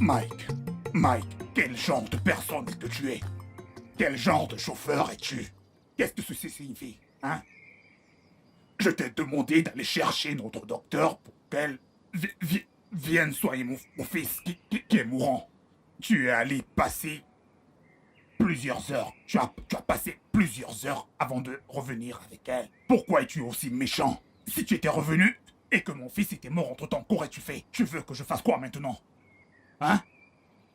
Mike, Mike, quel genre de personne est-ce que tu es? Quel genre de chauffeur es-tu? Qu'est-ce que ceci signifie, hein? Je t'ai demandé d'aller chercher notre docteur pour qu'elle vienne soigner mon fils qui est mourant. Tu es allé passer plusieurs heures. Tu as passé plusieurs heures avant de revenir avec elle. Pourquoi es-tu aussi méchant? Si tu étais revenu et que mon fils était mort entre-temps, qu'aurais-tu fait? Tu veux que je fasse quoi maintenant? Hein?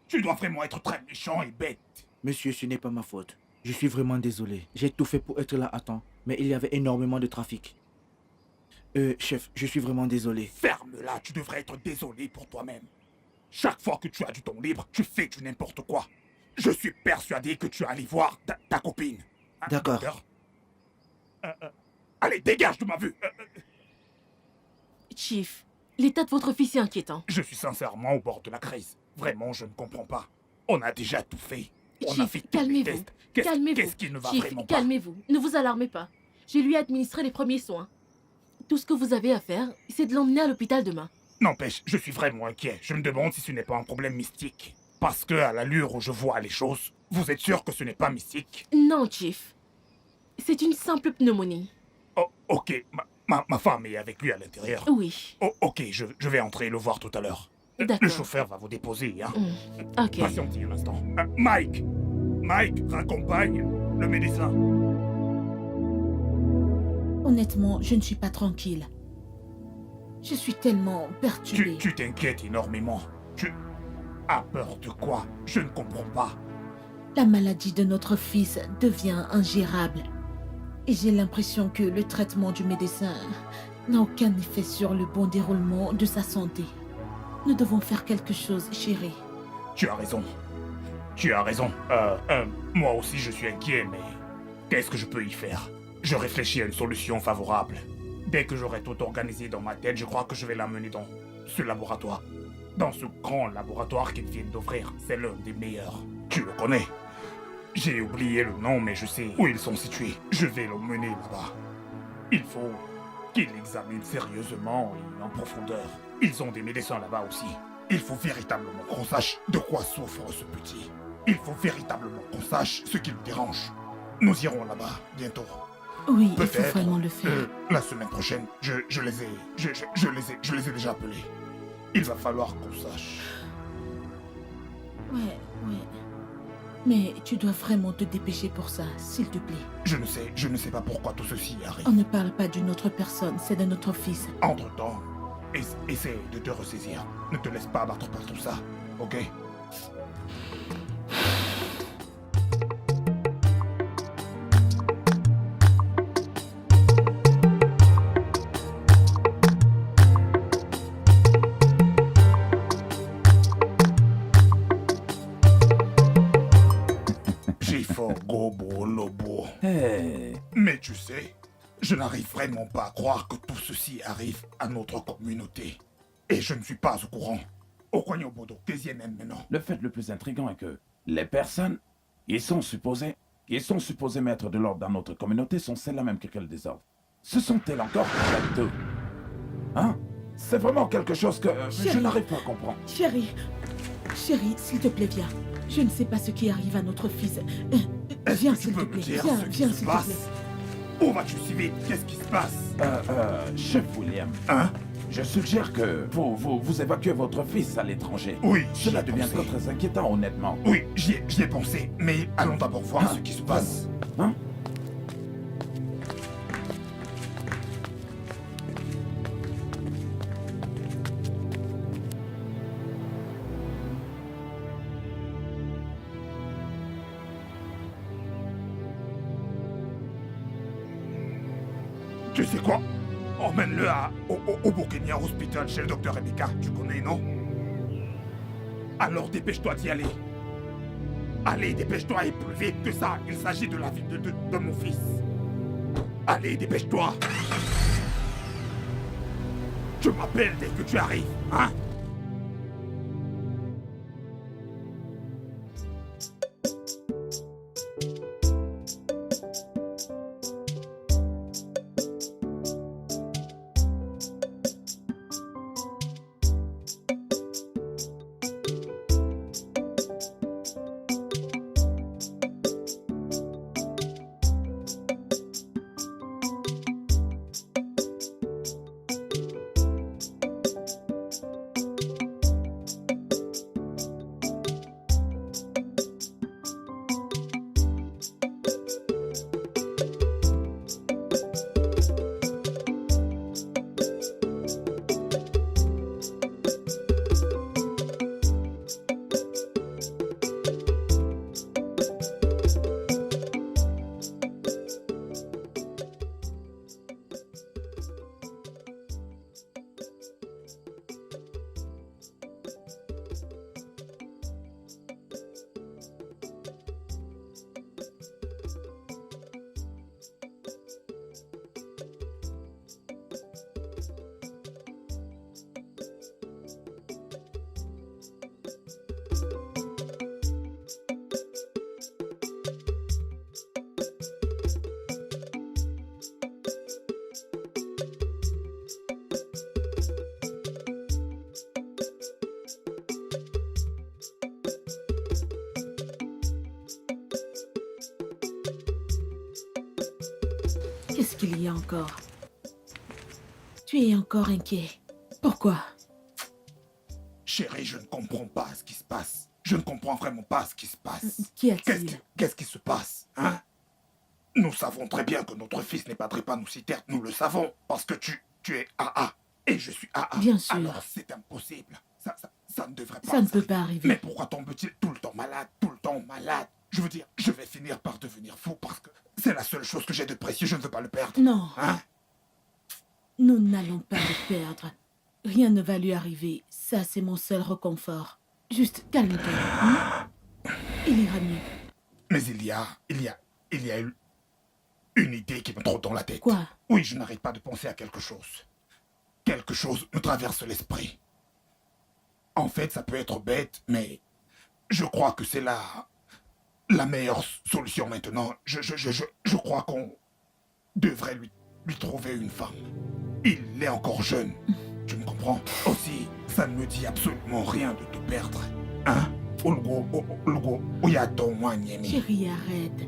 Tu dois vraiment être très méchant et bête. Monsieur, ce n'est pas ma faute. Je suis vraiment désolé. J'ai tout fait pour être là à temps, mais il y avait énormément de trafic. Chef, je suis vraiment désolé. Ferme-la, tu devrais être désolé pour toi-même. Chaque fois que tu as du temps libre, tu fais du n'importe quoi. Je suis persuadé que tu es allé voir ta copine. Hein, D'accord. docteur? Allez, dégage de ma vue. Chief, l'état de votre fils est inquiétant. Je suis sincèrement au bord de la crise. Vraiment, je ne comprends pas. On a déjà tout fait. On a Chief, fait tous les calmez-vous. tests. Calmez-vous. Qu'est-ce qui ne va Chief, vraiment pas? calmez-vous. Ne vous alarmez pas. Je lui ai administré les premiers soins. Tout ce que vous avez à faire, c'est de l'emmener à l'hôpital demain. N'empêche, je suis vraiment inquiet. Je me demande si ce n'est pas un problème mystique. Parce que, à l'allure où je vois les choses, vous êtes sûr que ce n'est pas mystique? Non, Chief. C'est une simple pneumonie. Oh, ok. Ma femme est avec lui à l'intérieur. Oui. Oh, ok, je vais entrer le voir tout à l'heure. Le D'accord. chauffeur va vous déposer, hein. Ok. Patientez un instant. Mike! Mike, raccompagne le médecin. Honnêtement, je ne suis pas tranquille. Je suis tellement perturbée. Tu t'inquiètes énormément. Tu as peur de quoi? Je ne comprends pas. La maladie de notre fils devient ingérable. Et j'ai l'impression que le traitement du médecin n'a aucun effet sur le bon déroulement de sa santé. Nous devons faire quelque chose, chérie. Tu as raison. Tu as raison. Moi aussi je suis inquiet, mais qu'est-ce que je peux y faire? Je réfléchis à une solution favorable. Dès que j'aurai tout organisé dans ma tête, je crois que je vais l'amener dans ce laboratoire. Dans ce grand laboratoire qu'ils viennent d'ouvrir. C'est l'un des meilleurs. Tu le connais. J'ai oublié le nom, mais je sais où ils sont situés. Je vais l'emmener là-bas. Il faut qu'il l'examine sérieusement et en profondeur. Ils ont des médecins là-bas aussi. Il faut véritablement qu'on sache de quoi souffre ce petit. Il faut véritablement qu'on sache ce qui le dérange. Nous irons là-bas bientôt. Oui, il faut Peut-être vraiment le faire. la semaine prochaine, je les ai déjà appelés. Il va falloir qu'on sache. Ouais. Mais tu dois vraiment te dépêcher pour ça, s'il te plaît. Je ne sais pas pourquoi tout ceci arrive. On ne parle pas d'une autre personne, c'est de notre fils. Entre-temps, essaie de te ressaisir. Ne te laisse pas abattre par tout ça, ok? Lobo. Hey. Mais tu sais, je n'arrive vraiment pas à croire que tout ceci arrive à notre communauté. Et je ne suis pas au courant. Okonyobodo, qu'est-ce même maintenant? Le fait le plus intriguant est que les personnes qui sont supposées mettre de l'ordre dans notre communauté sont celles-là même qui créent le désordre. Ce sont-elles encore correctes? Hein? C'est vraiment quelque chose que je n'arrive pas à comprendre. Chérie, s'il te plaît, viens. Je ne sais pas ce qui arrive à notre fils. Viens, s'il te plaît. Viens, s'il te plaît. Où vas-tu si vite? Qu'est-ce qui se passe? Chef William. Hein? Je suggère que vous évacuez votre fils à l'étranger. Oui, cela devient très inquiétant, honnêtement. Oui, j'y ai pensé, mais allons d'abord voir ce qui se passe. Hein? Tu sais quoi? Emmène-le au Burkina Hospital chez le docteur Rebecca. Tu connais, non? Alors dépêche-toi d'y aller. Allez, dépêche-toi et plus vite que ça. Il s'agit de la vie de mon fils. Allez, dépêche-toi. Tu m'appelles dès que tu arrives, hein? qu'il y a encore? Tu es encore inquiet. Pourquoi? Chérie, je ne comprends pas ce qui se passe. Je ne comprends vraiment pas ce qui se passe. Qu'y a-t-il? Qu'est-ce qui se passe, hein? Nous savons très bien que notre fils n'est pas drépanocytaire. Nous le savons. Parce que tu es AA. Et je suis AA. Bien sûr. Alors c'est impossible. Ça ne devrait pas Ça ne peut arriver. pas arriver. Mais pourquoi tombe-t-il tout le temps malade? Tout le temps malade? Je veux dire, je vais finir par devenir fou parce que c'est la seule chose que j'ai de précieux. Je ne veux pas le perdre. Non, Hein? nous n'allons pas le perdre. Rien ne va lui arriver. Ça, c'est mon seul réconfort. Juste calme-toi. Hein? Il ira mieux. Mais il y a une idée qui me trotte dans la tête. Quoi? Oui, je n'arrête pas de penser à quelque chose. Quelque chose me traverse l'esprit. En fait, ça peut être bête, mais je crois que c'est la meilleure solution maintenant. Je crois qu'on devrait lui trouver une femme. Il est encore jeune. Tu me comprends? Aussi, ça ne me dit absolument rien de te perdre. Hein? Ulgo, oyato mwanyemi. Chérie, arrête.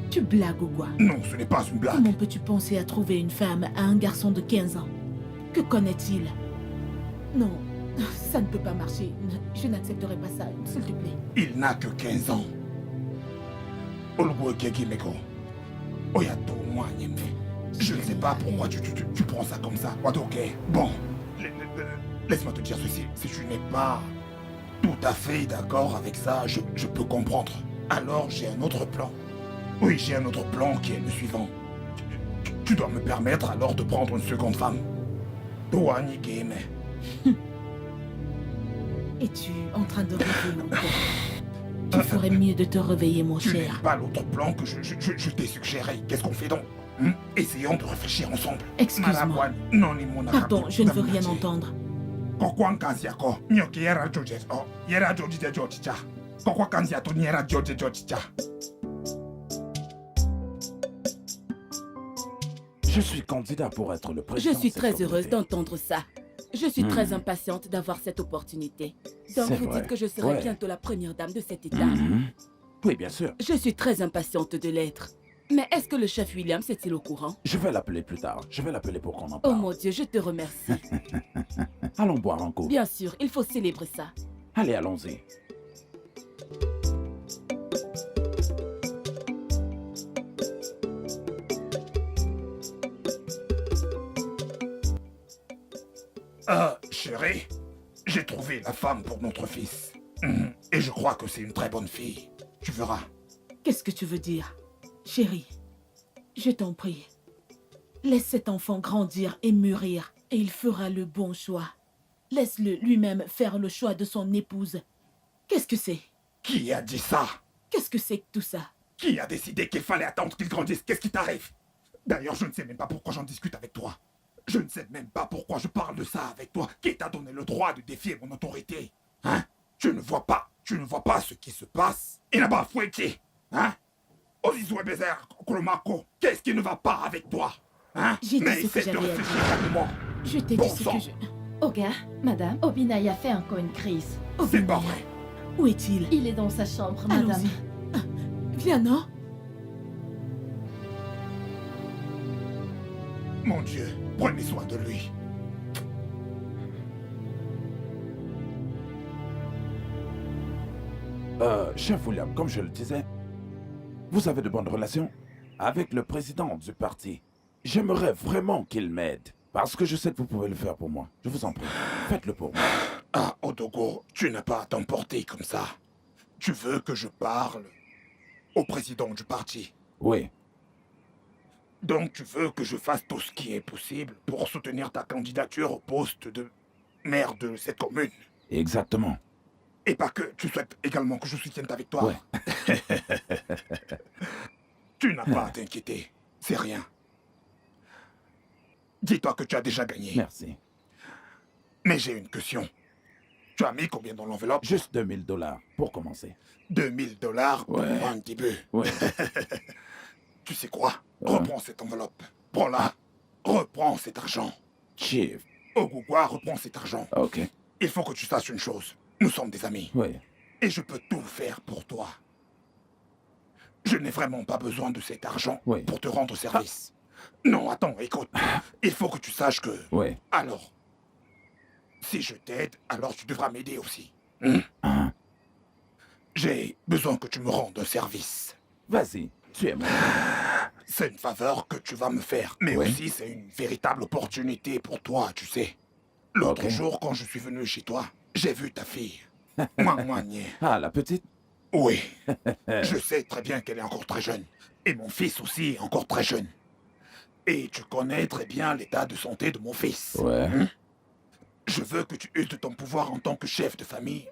Tu blagues ou quoi? Non, ce n'est pas une blague. Comment peux-tu penser à trouver une femme à un garçon de 15 ans? Que connaît-il? Non, ça ne peut pas marcher. Je n'accepterai pas ça, s'il te plaît. Il n'a que 15 ans. Ulgo Kegimeko. Oyato mwanyemi. Je ne sais pas pourquoi tu prends ça comme ça. Ok, bon. Laisse-moi te dire ceci. Si tu n'es pas tout à fait d'accord avec ça, je peux comprendre. Alors j'ai un autre plan. Oui, j'ai un autre plan qui est le suivant. Tu dois me permettre alors de prendre une seconde femme. Toani Game. Es-tu en train de rêver encore? Tu ferais mieux de te réveiller, mon Tu n'es cher. pas l'autre plan que je t'ai suggéré. Qu'est-ce qu'on fait donc? Essayons de réfléchir ensemble. Excuse-moi. Marabouane, non, ni mon Pardon, arabe, je ne veux rien Damachi. entendre. Kokwa nkanziako, nyoki yera Georges, oh, yera Georgie de Georgia. Kokwa kanziato nyera George Georgia. Je suis candidat pour être le Je président. suis de cette très heureuse communauté. d'entendre ça. Je suis très impatiente d'avoir cette opportunité. Donc C'est vous vrai. dites que je serai Ouais. bientôt la première dame de cet État. Mhm. Oui, bien sûr. Je suis très impatiente de l'être. Mais est-ce que le chef Williams est-il au courant? Je vais l'appeler plus tard. Je vais l'appeler pour qu'on en Oh parle. mon Dieu, je te remercie. Allons boire un coup. Bien sûr, il faut célébrer ça. Allez, allons-y. Chérie, j'ai trouvé la femme pour notre fils. Et je crois que c'est une très bonne fille. Tu verras. Qu'est-ce que tu veux dire? Chérie, je t'en prie. Laisse cet enfant grandir et mûrir, et il fera le bon choix. Laisse-le lui-même faire le choix de son épouse. Qu'est-ce que c'est? Qui a dit ça? Qu'est-ce que c'est que tout ça? Qui a décidé qu'il fallait attendre qu'il grandisse? Qu'est-ce qui t'arrive? D'ailleurs, je ne sais même pas pourquoi j'en discute avec toi. Je ne sais même pas pourquoi je parle de ça avec toi. Qui t'a donné le droit de défier mon autorité? Hein? Tu ne vois pas ce qui se passe? Il n'a pas fouetté. Hein? Ozizwe Bézère, Kolomako, qu'est-ce qui ne va pas avec toi? Hein? J'ai dit Mais ce que essaie de j'avais à réfléchir dire. calmement. Je t'ai Bon dit ce sang. que je... Oga, madame, Obinaya a fait encore une crise. C'est pas vrai. Où est-il? Il est dans sa chambre, madame. Allons-y. Ah, viens, non? Mon Dieu, prenez soin de lui. Chef William, comme je le disais, vous avez de bonnes relations avec le président du parti. J'aimerais vraiment qu'il m'aide. Parce que je sais que vous pouvez le faire pour moi. Je vous en prie, faites-le pour moi. Ah, Odogo, tu n'as pas à t'emporter comme ça. Tu veux que je parle au président du parti. Oui, Donc tu veux que je fasse tout ce qui est possible pour soutenir ta candidature au poste de maire de cette commune. exactement. Et pas que tu souhaites également que je soutienne ta victoire. Ouais. Tu n'as pas à t'inquiéter. C'est rien. Dis-toi que tu as déjà gagné. Merci. Mais j'ai une question. Tu as mis combien dans l'enveloppe? Juste $2000 pour commencer. $2000 pour Ouais. un petit peu. Ouais. Tu sais quoi? Ouais. Reprends cette enveloppe. Prends-la. Reprends cet argent. Chief. Ogugwa, reprends cet argent. Ok. Il faut que tu saches une chose. Nous sommes des amis. Oui. Et je peux tout faire pour toi. Je n'ai vraiment pas besoin de cet argent Oui. pour te rendre service. Non, attends, écoute. Il faut que tu saches que... Oui. Alors, si je t'aide, alors tu devras m'aider aussi. Hein? J'ai besoin que tu me rendes un service. Vas-y, tu es moi. C'est une faveur que tu vas me faire, mais Oui. aussi c'est une véritable opportunité pour toi, tu sais. L'autre Ok. jour, quand je suis venu chez toi, j'ai vu ta fille. Moi, Ah, la petite? Oui, je sais très bien qu'elle est encore très jeune. Et mon fils aussi est encore très jeune. Et tu connais très bien l'état de santé de mon fils. Ouais. Je veux que tu uses de ton pouvoir en tant que chef de famille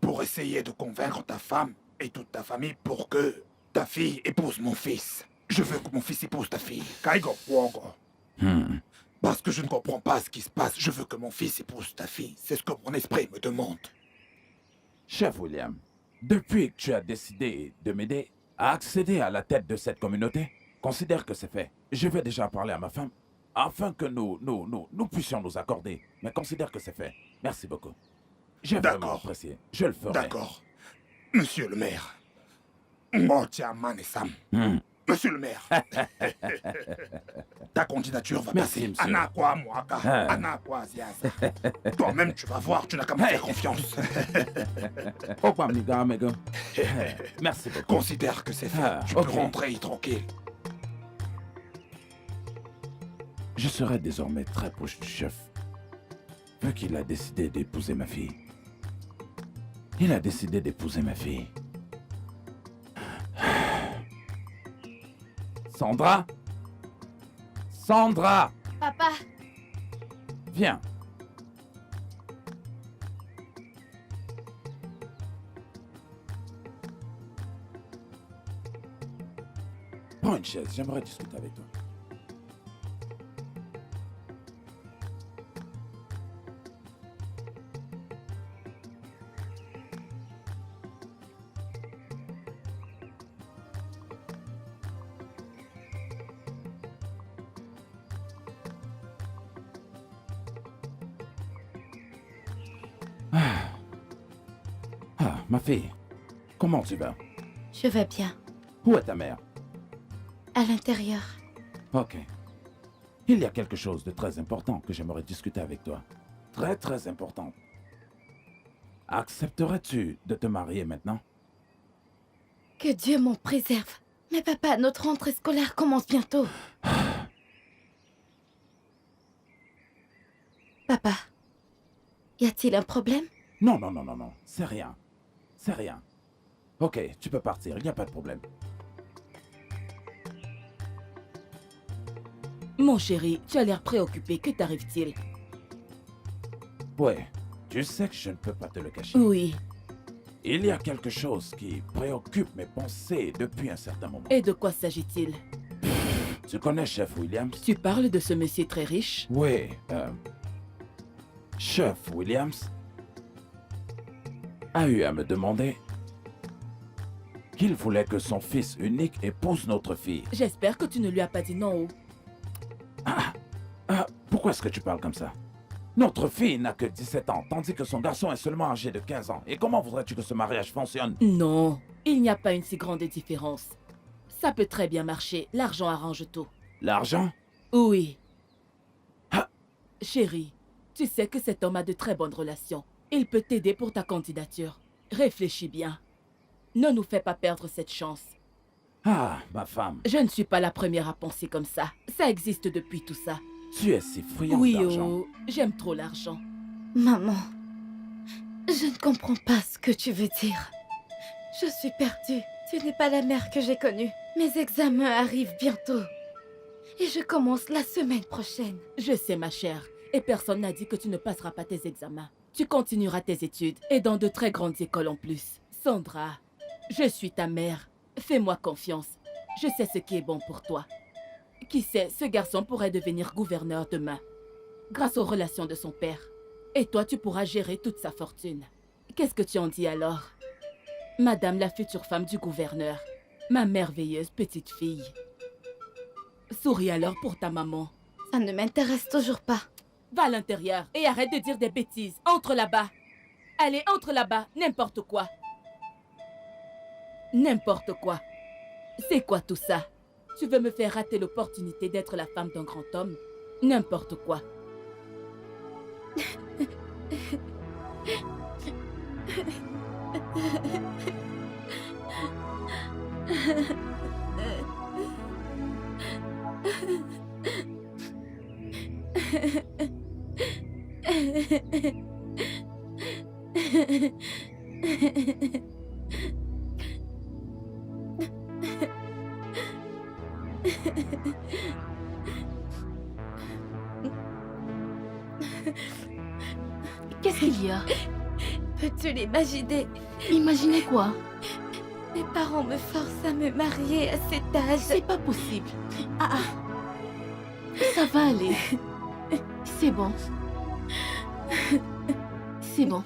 pour essayer de convaincre ta femme et toute ta famille pour que ta fille épouse mon fils. Je veux que mon fils épouse ta fille. Kaigo, Wongo. Hmm. Parce que je ne comprends pas ce qui se passe. Je veux que mon fils épouse ta fille. C'est ce que mon esprit me demande. Chef William, depuis que tu as décidé de m'aider à accéder à la tête de cette communauté, considère que c'est fait. Je vais déjà parler à ma femme afin que nous puissions nous accorder. Mais considère que c'est fait. Merci beaucoup. J'ai vraiment D'accord. apprécié. Je le ferai. D'accord. Monsieur le maire. Motiaman et Sam. Hmm. Monsieur le maire. Ta candidature va Merci, passer. monsieur. Anakwa Mwaka. Ah. Anakwa Ziaza. Toi-même, tu vas voir, tu n'as qu'à me faire confiance. Oh, pas mes gars, mes gars. Merci beaucoup. Considère que c'est fait. Ah, Tu ok. peux rentrer tranquille. Je serai désormais très proche du chef, vu qu'il a décidé d'épouser ma fille. Il a décidé d'épouser ma fille. Sandra? Sandra! Papa, Viens. Prends une chaise, j'aimerais discuter avec toi. Ah, ma fille, comment tu vas? je vais bien. Où est ta mère? À l'intérieur. Ok. Il y a quelque chose de très important que j'aimerais discuter avec toi. Très, très important. Accepterais-tu de te marier maintenant? Que Dieu m'en préserve. Mais papa, notre rentrée scolaire commence bientôt. Papa, y a-t-il un problème? Non, non, non, non, non. C'est rien. C'est rien. Ok, tu peux partir, il n'y a pas de problème. Mon chéri, tu as l'air préoccupé. Que t'arrive-t-il? Ouais, tu sais que je ne peux pas te le cacher. Oui. Il y a quelque chose qui préoccupe mes pensées depuis un certain moment. Et de quoi s'agit-il? Tu connais Chef Williams? Tu parles de ce monsieur très riche? Oui, Chef Williams a eu à me demander qu'il voulait que son fils unique épouse notre fille. J'espère que tu ne lui as pas dit non. Pourquoi est-ce que tu parles comme ça? Notre fille n'a que 17 ans, tandis que son garçon est seulement âgé de 15 ans. Et comment voudrais-tu que ce mariage fonctionne? Non, il n'y a pas une si grande différence. Ça peut très bien marcher. L'argent arrange tout. L'argent? Oui. Ah. Chérie, tu sais que cet homme a de très bonnes relations. Il peut t'aider pour ta candidature. Réfléchis bien. Ne nous fais pas perdre cette chance. Ah, ma femme, Je ne suis pas la première à penser comme ça. Ça existe depuis tout ça. tu es si friande Oui, d'argent. oh, j'aime trop l'argent. Maman, je ne comprends pas ce que tu veux dire. Je suis perdue. Tu n'es pas la mère que j'ai connue. Mes examens arrivent bientôt. Et je commence la semaine prochaine. Je sais, ma chère. Et personne n'a dit que tu ne passeras pas tes examens. Tu continueras tes études. Et dans de très grandes écoles en plus. Sandra, je suis ta mère. Fais-moi confiance. Je sais ce qui est bon pour toi. Qui sait, ce garçon pourrait devenir gouverneur demain. Grâce aux relations de son père. Et toi, tu pourras gérer toute sa fortune. Qu'est-ce que tu en dis alors? Madame la future femme du gouverneur. Ma merveilleuse petite fille. Souris alors pour ta maman. Ça ne m'intéresse toujours pas. Va à l'intérieur et arrête de dire des bêtises. Entre là-bas. Allez, entre là-bas. N'importe quoi. N'importe quoi. C'est quoi tout ça? Tu veux me faire rater l'opportunité d'être la femme d'un grand homme? N'importe quoi. Qu'est-ce qu'il y a? Peux-tu l'imaginer? Imaginez quoi? Mes parents me forcent à me marier à cet âge. C'est pas possible. Ah, ça va aller. C'est bon. C'est bon.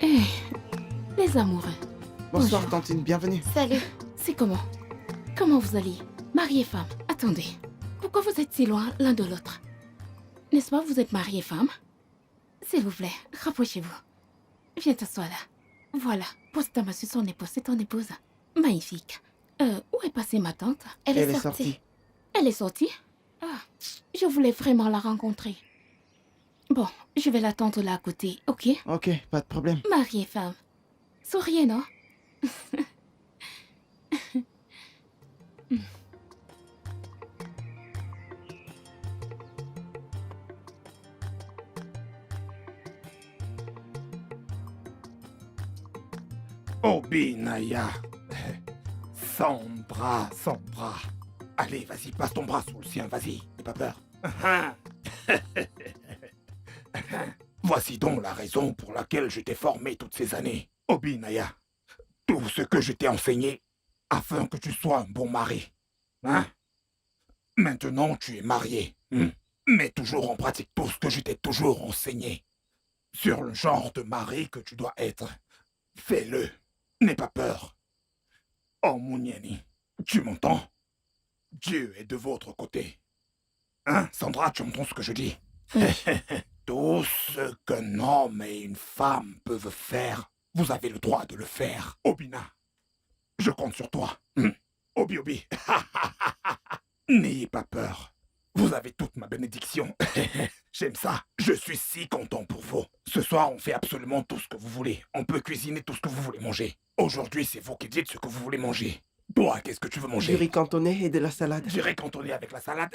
Eh, les amoureux. Bonsoir, Bonjour. Tantine, bienvenue. Salut. C'est comment? Comment vous allez? Mari et femme. Attendez. Pourquoi vous êtes si loin l'un de l'autre? N'est-ce pas, vous êtes mari et femme? S'il vous plaît, rapprochez-vous. Viens t'asseoir là. Voilà. Pose ta main sur son épaule, c'est ton épouse. Magnifique. Où est passée ma tante? Elle Elle est est sortie. sortie. Elle est sortie? Ah, je voulais vraiment la rencontrer. Bon, je vais l'attendre là à côté, ok? Ok, pas de problème. Mari et femme. Souriez, non? Obinaya. Sans bras, sans bras. Allez, vas-y, passe ton bras sous le sien, vas-y, n'aie pas peur. Voici donc la raison pour laquelle je t'ai formé toutes ces années. Obinaya, tout ce que je t'ai enseigné afin que tu sois un bon mari. Hein? Maintenant, tu es marié. Mets toujours en pratique tout ce que je t'ai toujours enseigné. Sur le genre de mari que tu dois être. Fais-le. N'aie pas peur. Oh, Mouniani, tu m'entends? Dieu est de votre côté. Hein, Sandra, tu entends ce que je dis? Tout ce qu'un homme et une femme peuvent faire, vous avez le droit de le faire. Obina, je compte sur toi. Obi Obi. N'ayez pas peur. Vous avez toute ma bénédiction. J'aime ça. Je suis si content pour vous. Ce soir, on fait absolument tout ce que vous voulez. On peut cuisiner tout ce que vous voulez manger. Aujourd'hui, c'est vous qui dites ce que vous voulez manger. Toi, qu'est-ce que tu veux manger? Du riz cantonné et de la salade. Du riz cantonné avec la salade.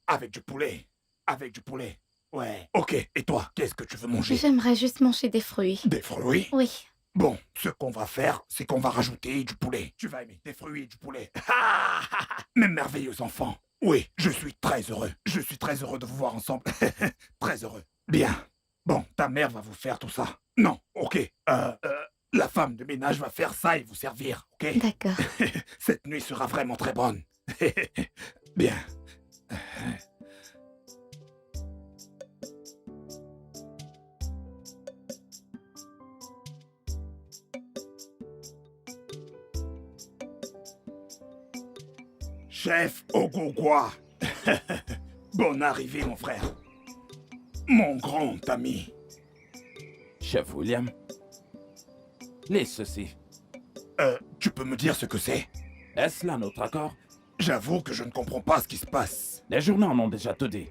Avec du poulet. Avec du poulet. Ouais. Ok. Et toi, qu'est-ce que tu veux manger? J'aimerais juste manger des fruits. Des fruits? Oui. Bon, ce qu'on va faire, c'est qu'on va rajouter du poulet. Tu vas aimer des fruits et du poulet. Mes merveilleux enfants. Oui, je suis très heureux. Je suis très heureux de vous voir ensemble. Très heureux. Bien. Bon, ta mère va vous faire tout ça. Non, ok. La femme de ménage va faire ça et vous servir, ok? D'accord. Cette nuit sera vraiment très bonne. Bien. Chef Ogogwa. Bonne arrivée, mon frère. Mon grand ami. Chef William, lis ceci. Tu peux me dire ce que c'est? Est-ce là notre accord? J'avoue que je ne comprends pas ce qui se passe. Les journaux en ont déjà tout dit.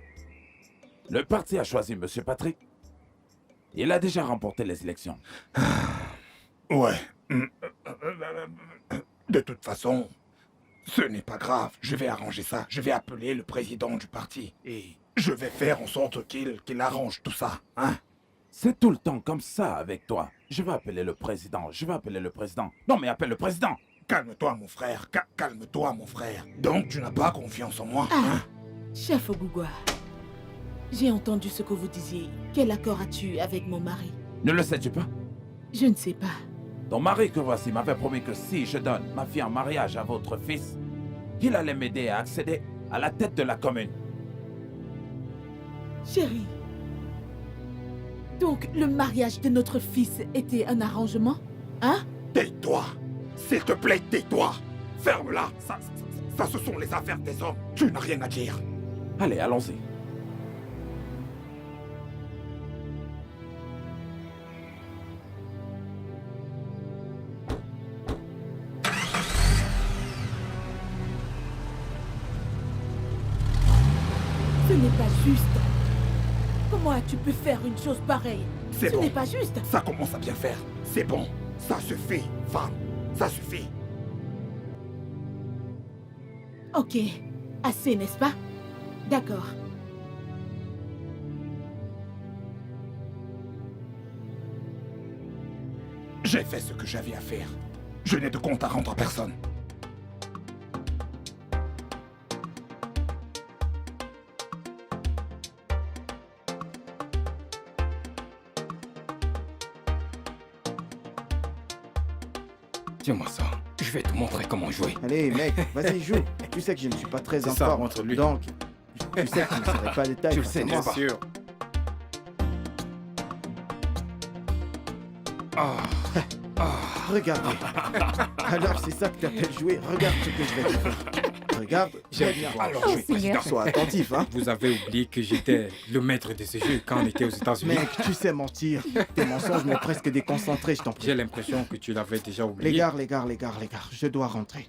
Le parti a choisi M. Patrick Il a déjà remporté les élections. Ouais. De toute façon, ce n'est pas grave. Je vais arranger ça. Je vais appeler le président du parti. Et je vais faire en sorte qu'il arrange tout ça. Hein? C'est tout le temps comme ça avec toi. Je vais appeler le président. Je vais appeler le président. Non, mais appelle le président. Calme-toi, mon frère. Calme-toi, mon frère. Donc, tu n'as pas confiance en moi, Ah, hein? chef Ogugwa, j'ai entendu ce que vous disiez. Quel accord as-tu avec mon mari? Ne le sais-tu pas? Je ne sais pas. Ton mari que voici m'avait promis que si je donne ma fille en mariage à votre fils, qu'il allait m'aider à accéder à la tête de la commune. Chérie, donc le mariage de notre fils était un arrangement? Hein? Tais-toi. S'il te plaît, tais-toi. Ferme-la. Ça, ce sont les affaires des hommes. Tu n'as rien à dire. Allez, allons-y. Ce n'est pas juste. Comment as-tu pu faire une chose pareille? C'est Ce bon. n'est pas juste. Ça commence à bien faire. C'est bon. Ça suffit, femme. Ça suffit. Ok, assez, n'est-ce pas? D'accord. J'ai fait ce que j'avais à faire. Je n'ai de compte à rendre à personne. Tiens-moi ça. Je vais te montrer comment jouer. Allez, mec, vas-y, joue. Tu sais que je ne suis pas très C'est en ça, forme. montre-lui. Donc, tu sais que je ne serai pas les tailles. Tu le sais, n'est-ce pas? sûr. Ah. Ah. Regardez. Alors, c'est ça que tu appelles jouer. Regarde ce que je vais te faire. Regarde. J'ai bien. Alors, Oh, je suis Seigneur. président. Sois attentif, hein. Vous avez oublié que j'étais le maître de ce jeu quand on était aux États-Unis. Mec, tu sais mentir. Tes mensonges m'ont presque déconcentré, je t'en prie. J'ai l'impression que tu l'avais déjà oublié. Les gars, je dois rentrer.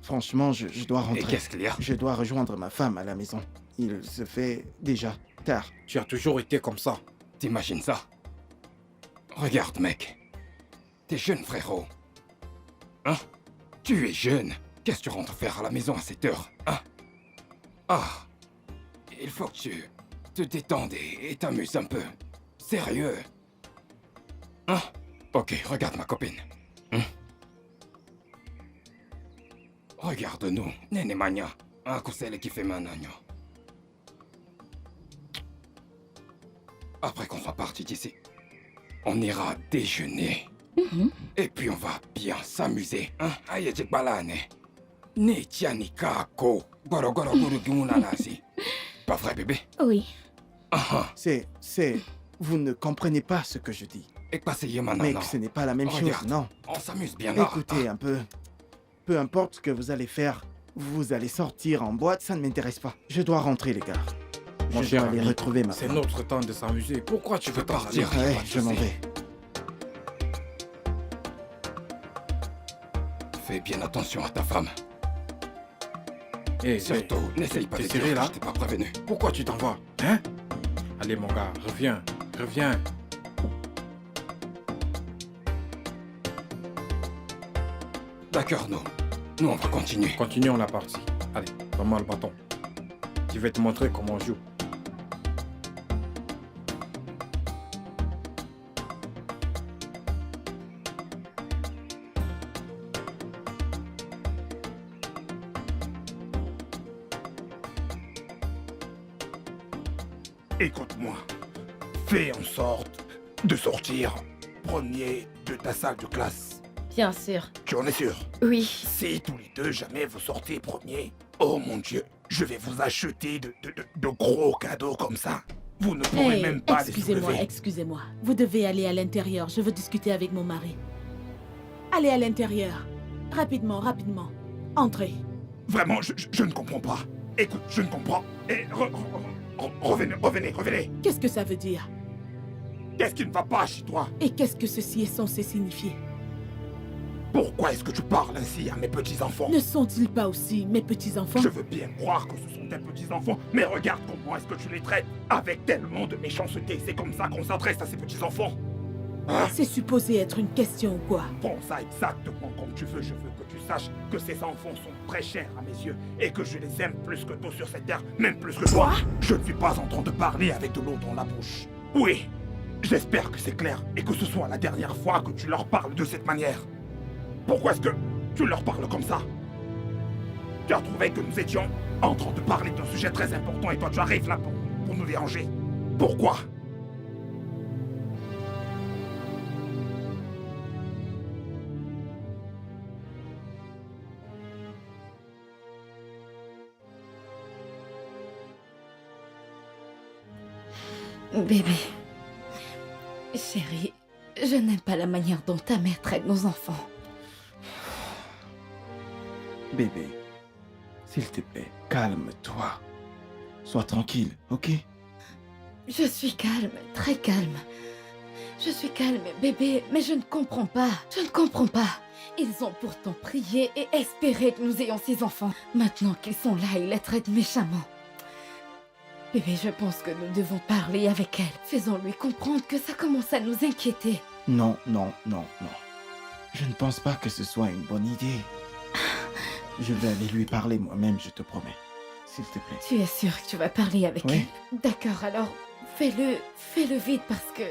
Franchement, je dois Et rentrer. qu'est-ce qu'il y a? Je dois rejoindre ma femme à la maison. Il se fait déjà tard. Tu as toujours été comme ça. T'imagines ça? Regarde, mec. T'es jeune, frérot. Hein? Tu es jeune. Qu'est-ce que tu rentres faire à la maison à cette heure? Hein? Ah. Il faut que tu te détendes et t'amuses un peu. Sérieux. Hein? Ok, regarde ma copine. Hein? Regarde-nous, Nene Mania. Un coup c'est qui fait managno. Après qu'on soit parti d'ici, on ira déjeuner. Et puis on va bien s'amuser. Hein? Aïe, t'es balane. Ne tiani kako. Goro goro guru gimunalasi. Pas vrai, bébé? Oui. Ah, C'est... Vous ne comprenez pas ce que je dis. et passez maintenant. Mec, ce n'est pas la même chose, Regarde. non. On s'amuse bien là. Écoutez un peu. Peu importe ce que vous allez faire, vous allez sortir en boîte, ça ne m'intéresse pas. Je dois rentrer, les gars. Mon Je cher dois aller ami, retrouver ma c'est femme. notre temps de s'amuser. Pourquoi tu veux partir? Ouais, je m'en vais. Fais bien attention à ta femme. Eh, Et surtout, n'essaye pas de t'es dire serré, que là je t'ai pas prévenu. Pourquoi tu t'en vas? Hein? Allez mon gars, reviens. Reviens. D'accord, nous on va continuer. Continuons la partie. Allez, donne-moi le bâton. Je vais te montrer comment on joue. Écoute-moi. Fais en sorte de sortir premier de ta salle de classe. Bien sûr. Tu en es sûr? Oui. Si tous les deux jamais vous sortez premier, oh mon Dieu, je vais vous acheter de gros cadeaux comme ça. Vous ne pourrez Hey, même pas les excusez-moi, soulever. excusez-moi. Vous devez aller à l'intérieur. Je veux discuter avec mon mari. Allez à l'intérieur. Rapidement, rapidement. Entrez. Vraiment, je ne comprends pas. Écoute, je ne comprends. Et revenez. Qu'est-ce que ça veut dire? Qu'est-ce qui ne va pas chez toi? Et qu'est-ce que ceci est censé signifier? Pourquoi est-ce que tu parles ainsi à mes petits-enfants? Ne sont-ils pas aussi mes petits-enfants? Je veux bien croire que ce sont tes petits-enfants, mais regarde comment est-ce que tu les traites. Avec tellement de méchanceté, c'est comme ça qu'on s'adresse à ces petits-enfants. Hein? C'est supposé être une question ou quoi? Prends ça exactement comme tu veux. Je veux que tu saches que ces enfants sont très chers à mes yeux et que je les aime plus que tout sur cette terre, même plus que toi. Je ne suis pas en train de parler avec de l'eau dans la bouche. Oui, j'espère que c'est clair et que ce soit la dernière fois que tu leur parles de cette manière. Pourquoi est-ce que tu leur parles comme ça? Tu as trouvé que nous étions en train de parler d'un sujet très important et toi tu arrives là pour nous déranger. Pourquoi? Bébé. Chérie, je n'aime pas la manière dont ta mère traite nos enfants. Bébé, s'il te plaît, calme-toi. Sois tranquille, ok? Je suis calme, très calme. Je suis calme, bébé, mais je ne comprends pas. Je ne comprends pas. Ils ont pourtant prié et espéré que nous ayons ces enfants. Maintenant qu'ils sont là, ils les traitent méchamment. Bébé, je pense que nous devons parler avec elle. Faisons-lui comprendre que ça commence à nous inquiéter. Non, non, non, non. Je ne pense pas que ce soit une bonne idée. Je vais aller lui parler moi-même, je te promets. S'il te plaît. Tu es sûr que tu vas parler avec Oui. elle? D'accord, alors fais-le vite parce que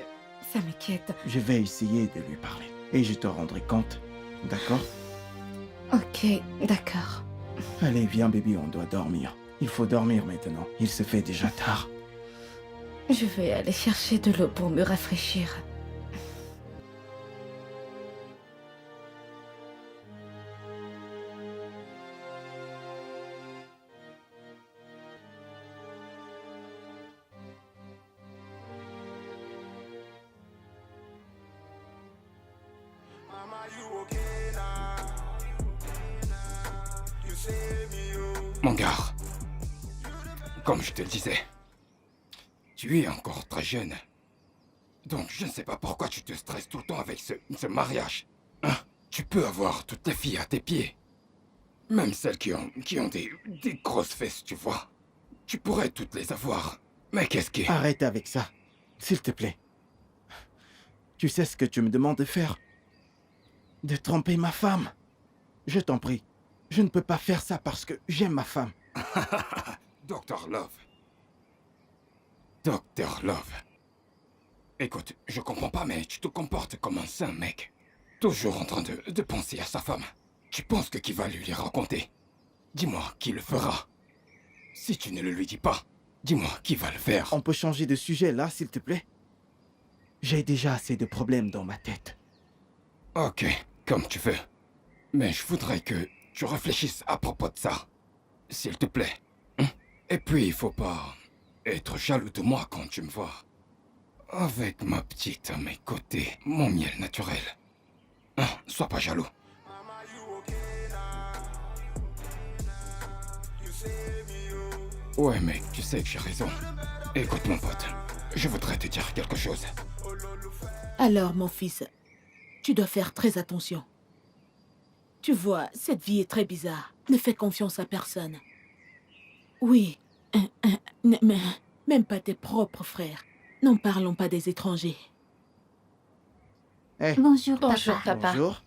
ça m'inquiète. Je vais essayer de lui parler. Et je te rendrai compte. D'accord? Ok, d'accord. Allez, viens bébé, on doit dormir. Il faut dormir maintenant. Il se fait déjà tard. Je vais aller chercher de l'eau pour me rafraîchir. Mon gars, comme je te le disais, tu es encore très jeune. Donc je ne sais pas pourquoi tu te stresses tout le temps avec ce mariage. Hein? Tu peux avoir toutes les filles à tes pieds. Même celles qui ont des grosses fesses, tu vois. Tu pourrais toutes les avoir. Mais qu'est-ce qui... Arrête avec ça. S'il te plaît. Tu sais ce que tu me demandes de faire? De tromper ma femme. Je t'en prie. Je ne peux pas faire ça parce que j'aime ma femme. Dr. Love. Dr. Love. Écoute, je comprends pas, mais tu te comportes comme un saint mec. Toujours en train de penser à sa femme. Tu penses que qui va lui raconter? Dis-moi qui le fera. Si tu ne le lui dis pas, dis-moi qui va le faire. On peut changer de sujet là, s'il te plaît? J'ai déjà assez de problèmes dans ma tête. Ok, comme tu veux. Mais je voudrais que tu réfléchisses à propos de ça. S'il te plaît. Hein? Et puis, il faut pas être jaloux de moi quand tu me vois. Avec ma petite à mes côtés, mon miel naturel. Hein? Sois pas jaloux. Ouais, mec, tu sais que j'ai raison. Écoute, mon pote, je voudrais te dire quelque chose. Alors, mon fils, tu dois faire très attention. Tu vois, cette vie est très bizarre. Ne fais confiance à personne. Oui, mais même pas tes propres frères. N'en parlons pas des étrangers. Eh, Bonjour, Bonjour, papa. papa. bonjour.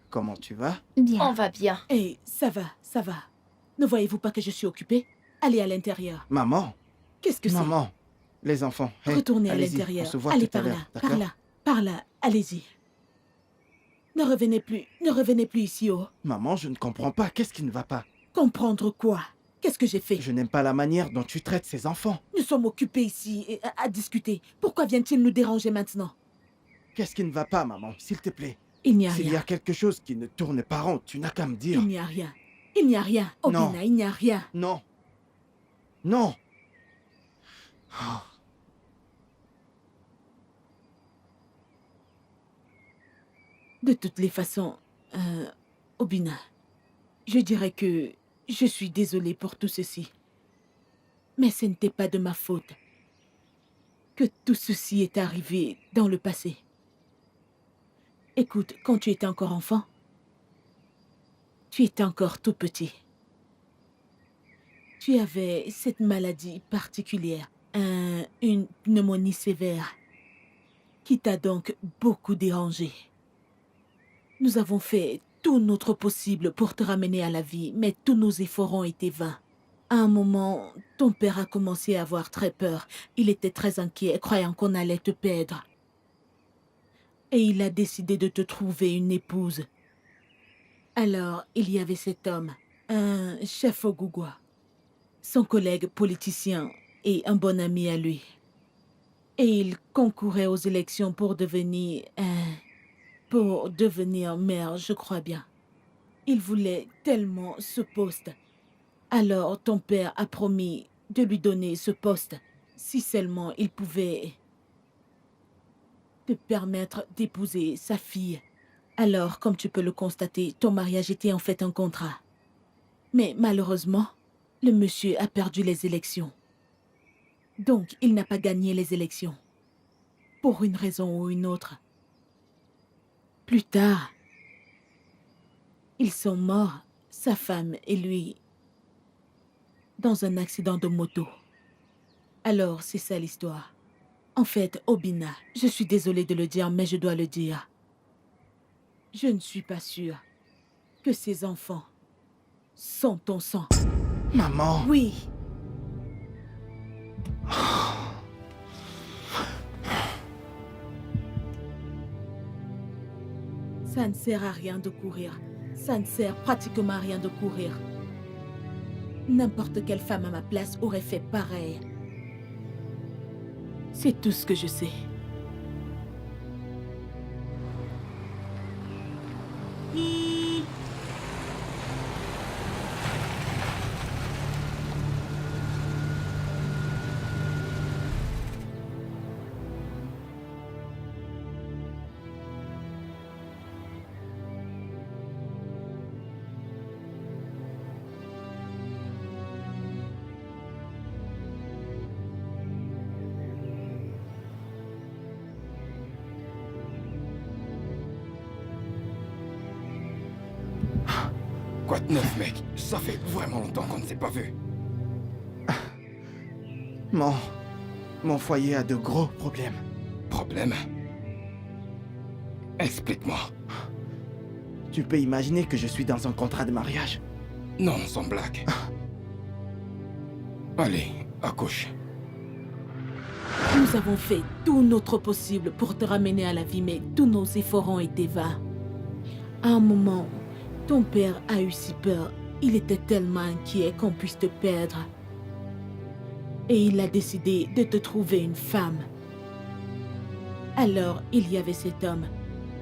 Comment tu vas? Bien. On va bien. Eh, ça va, ça va. Ne voyez-vous pas que je suis occupée? Allez à l'intérieur. Maman, Qu'est-ce que c'est? maman, les enfants. Hey, Retournez à allez-y, l'intérieur. On se voit Allez tout à par là, l'heure, par d'accord? là, par là. Allez-y. Ne revenez plus ici, oh. Maman, je ne comprends pas. Qu'est-ce qui ne va pas? Comprendre quoi? Qu'est-ce que j'ai fait? Je n'aime pas la manière dont tu traites ces enfants. Nous sommes occupés ici à discuter. Pourquoi vient-il nous déranger maintenant? Qu'est-ce qui ne va pas, maman? S'il te plaît. Il n'y a S'il y rien. a quelque chose qui ne tourne pas rond, tu n'as qu'à me dire. Il n'y a rien. Il n'y a rien. Non. Obina, il n'y a rien. Non. Non. Oh. De toutes les façons, Obina, je dirais que je suis désolée pour tout ceci. Mais ce n'était pas de ma faute que tout ceci est arrivé dans le passé. Écoute, quand tu étais encore enfant, Tu étais encore tout petit. Tu avais cette maladie particulière, une pneumonie sévère, qui t'a donc beaucoup dérangé. Nous avons fait tout notre possible pour te ramener à la vie, mais tous nos efforts ont été vains. À un moment, ton père a commencé à avoir très peur. Il était très inquiet, croyant qu'on allait te perdre. Et il a décidé de te trouver une épouse. Alors, il y avait cet homme, un chef Ogugwa, son collègue politicien et un bon ami à lui. Et il concourait aux élections pour devenir maire, je crois bien. Il voulait tellement ce poste. Alors ton père a promis de lui donner ce poste, si seulement il pouvait te permettre d'épouser sa fille. Alors, comme tu peux le constater, ton mariage était en fait un contrat. Mais malheureusement, le monsieur a perdu les élections. Donc, il n'a pas gagné les élections. Pour une raison ou une autre. Plus tard, ils sont morts, sa femme et lui, dans un accident de moto. Alors, c'est ça l'histoire. En fait, Obina, je suis désolée de le dire, mais je dois le dire. Je ne suis pas sûre que ces enfants sont ton sang. Maman. Oui. Ça ne sert à rien de courir. Ça ne sert pratiquement à rien de courir. N'importe quelle femme à ma place aurait fait pareil. C'est tout ce que je sais. Quoi de neuf, mec? Ça fait vraiment longtemps qu'on ne s'est pas vu. Mon foyer a de gros problèmes. Problème? Explique-moi. Tu peux imaginer que je suis dans un contrat de mariage. Non, sans blague. Allez, accouche. Nous avons fait tout notre possible pour te ramener à la vie, mais tous nos efforts ont été vains. À un moment, ton père a eu si peur. Il était tellement inquiet qu'on puisse te perdre. Et il a décidé de te trouver une femme. Alors, il y avait cet homme,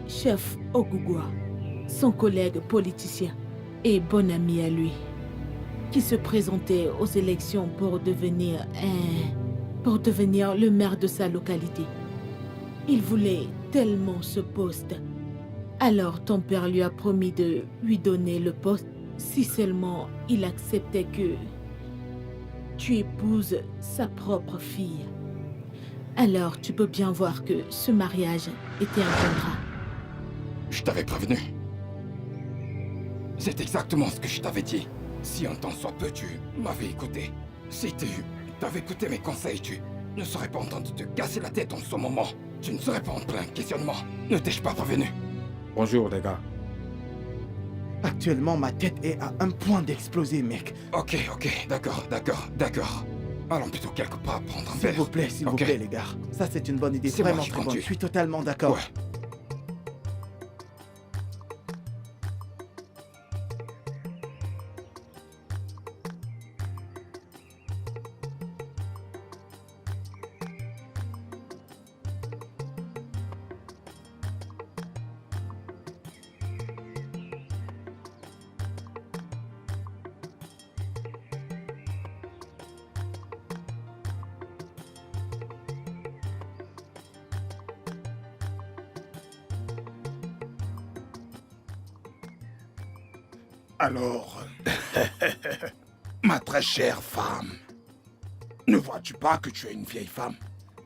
chef Ogugwa, son collègue politicien et bon ami à lui, qui se présentait aux élections pour devenir le maire de sa localité. Il voulait tellement ce poste. Alors ton père lui a promis de lui donner le poste si seulement il acceptait que tu épouses sa propre fille. Alors tu peux bien voir que ce mariage était un contrat. Je t'avais prévenu. C'est exactement ce que je t'avais dit. Si un temps soit peu, tu m'avais écouté. Si tu t'avais écouté mes conseils, tu ne serais pas en train de te casser la tête en ce moment. Tu ne serais pas en plein questionnement. Ne t'ai-je pas prévenu? Bonjour les gars. Actuellement, ma tête est à un point d'exploser, mec. Ok, d'accord. Allons plutôt quelque part prendre un verre. S'il vous plaît, les gars. Ça, c'est une bonne idée, C'est moi vraiment qui très bonne. conduis. Je suis totalement d'accord. Ouais. Alors, ma très chère femme, ne vois-tu pas que tu es une vieille femme?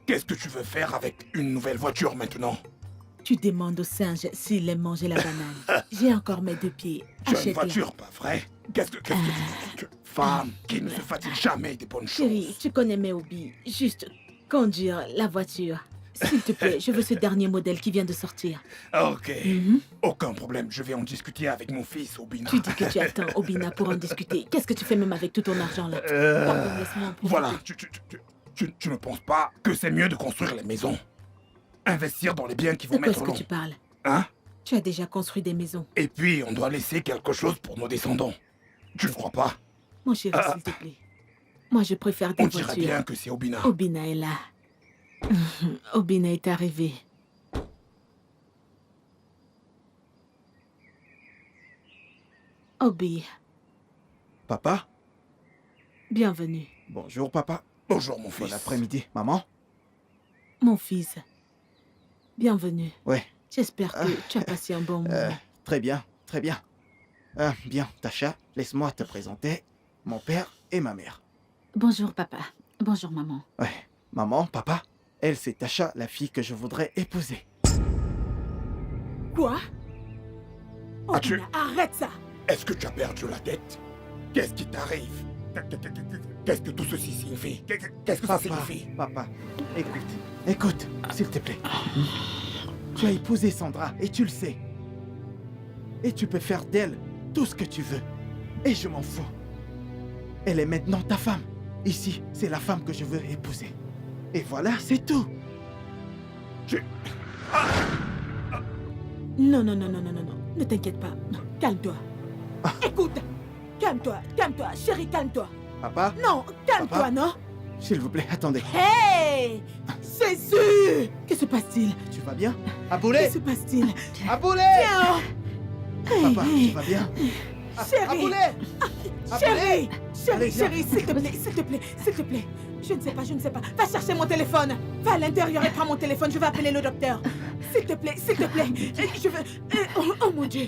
Qu'est-ce que tu veux faire avec une nouvelle voiture maintenant? Tu demandes au singe s'il aime manger la banane. J'ai encore mes 2 pieds. Tu as une Achète-la. voiture, pas vrai? Qu'est-ce que tu... Femme qui ne se fatigue jamais des bonnes Chérie, choses. tu connais mes hobbies. Juste conduire la voiture. S'il te plaît, je veux ce dernier modèle qui vient de sortir. Ok. Mhm. Aucun problème, je vais en discuter avec mon fils, Obina. Tu dis que tu attends Obina pour en discuter. Qu'est-ce que tu fais même avec tout ton argent là? Pardon, laisse-moi en profiter. Voilà, tu ne penses pas que c'est mieux de construire les maisons? Investir dans les biens qui De vont quoi mettre est-ce que long. tu parles? Hein? Tu as déjà construit des maisons. Et puis, on doit laisser quelque chose pour nos descendants. Tu ne crois pas? Mon chéri, s'il te plaît. Moi, je préfère des On dirait voitures. bien que c'est Obina. Obina est là. Obina est arrivé. Obi, Papa? bienvenue. Bonjour, papa. Bonjour, mon fils. Bon après-midi. Maman? Mon fils, bienvenue. Ouais. J'espère que tu as passé un bon moment. Très bien, très bien. Bien, Tasha, laisse-moi te présenter mon père et ma mère. Bonjour, papa. Bonjour, maman. Ouais. Maman, papa, elle, c'est Tasha, la fille que je voudrais épouser. Quoi? As-tu- Obina, arrête ça! Est-ce que tu as perdu la tête? Qu'est-ce qui t'arrive? Qu'est-ce que tout ceci signifie? Qu'est-ce que ça signifie? Papa, écoute, s'il te plaît. Tu as épousé Sandra et tu le sais. Et tu peux faire d'elle tout ce que tu veux. Et je m'en fous. Elle est maintenant ta femme. Ici, c'est la femme que je veux épouser. Et voilà, c'est tout. Non, non, non, non, non, non, non. Ne t'inquiète pas. Calme-toi. Écoute, calme-toi, chérie, calme-toi. Papa, Non, calme-toi, Papa. non? s'il vous plaît, attendez. Hey! Jésus! Que se passe-t-il? Tu vas bien? Que Aboulé! se passe-t-il? Aboulé! Tiens! Papa, Hey, tu vas bien? Chérie! Aboulé! Chérie! Chérie, Allez, viens. chérie, s'il te plaît, s'il te plaît, s'il te plaît. Je ne sais pas, je ne sais pas. Va chercher mon téléphone. Va à l'intérieur et prends mon téléphone. Je vais appeler le docteur. S'il te plaît, s'il te plaît. Je veux... Oh mon Dieu.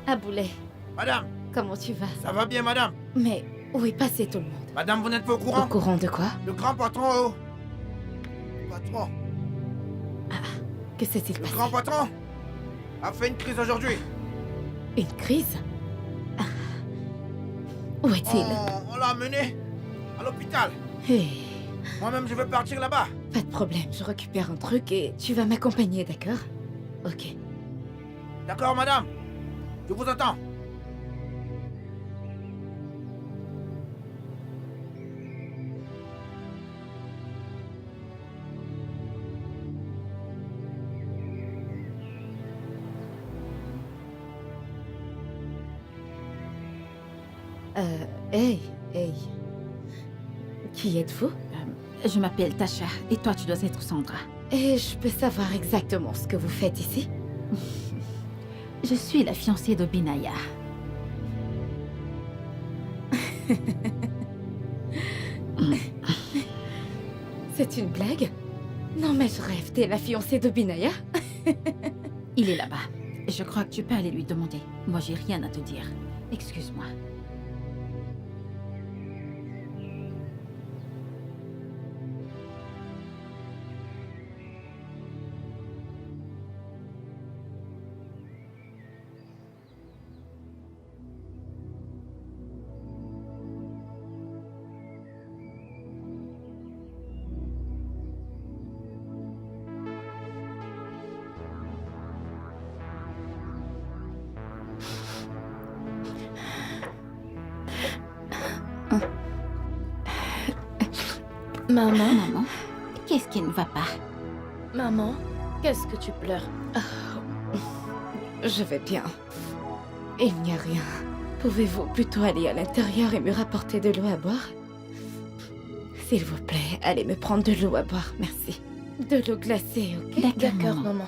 Aboulé, Madame, comment tu vas? ça va bien, madame? Mais où est passé tout le monde? Madame, vous n'êtes pas au Au courant? courant de quoi? Le grand patron, oh! Patron, Que s'est-il le passé? grand patron a fait une crise aujourd'hui. Une crise? Ah. Où est-il? On l'a amené à l'hôpital. Hey, Moi-même, je vais partir là-bas. pas de problème, je récupère un truc et tu vas m'accompagner, d'accord? Ok. D'accord, madame? Je vous attends. Hey. Qui êtes-vous? Je m'appelle Tasha et toi, tu dois être Sandra. Et je peux savoir exactement ce que vous faites ici? Je suis la fiancée de Binaya. C'est une blague? Non mais je rêve, t'es la fiancée de Binaya? Il est là-bas. Je crois que tu peux aller lui demander. Moi, j'ai rien à te dire. Excuse-moi. Maman, qu'est-ce qui ne va pas? Maman, qu'est-ce que tu pleures? Je vais bien. Il n'y a rien. Pouvez-vous plutôt aller à l'intérieur et me rapporter de l'eau à boire? S'il vous plaît, allez me prendre de l'eau à boire, merci. De l'eau glacée, ok? D'accord, maman. maman.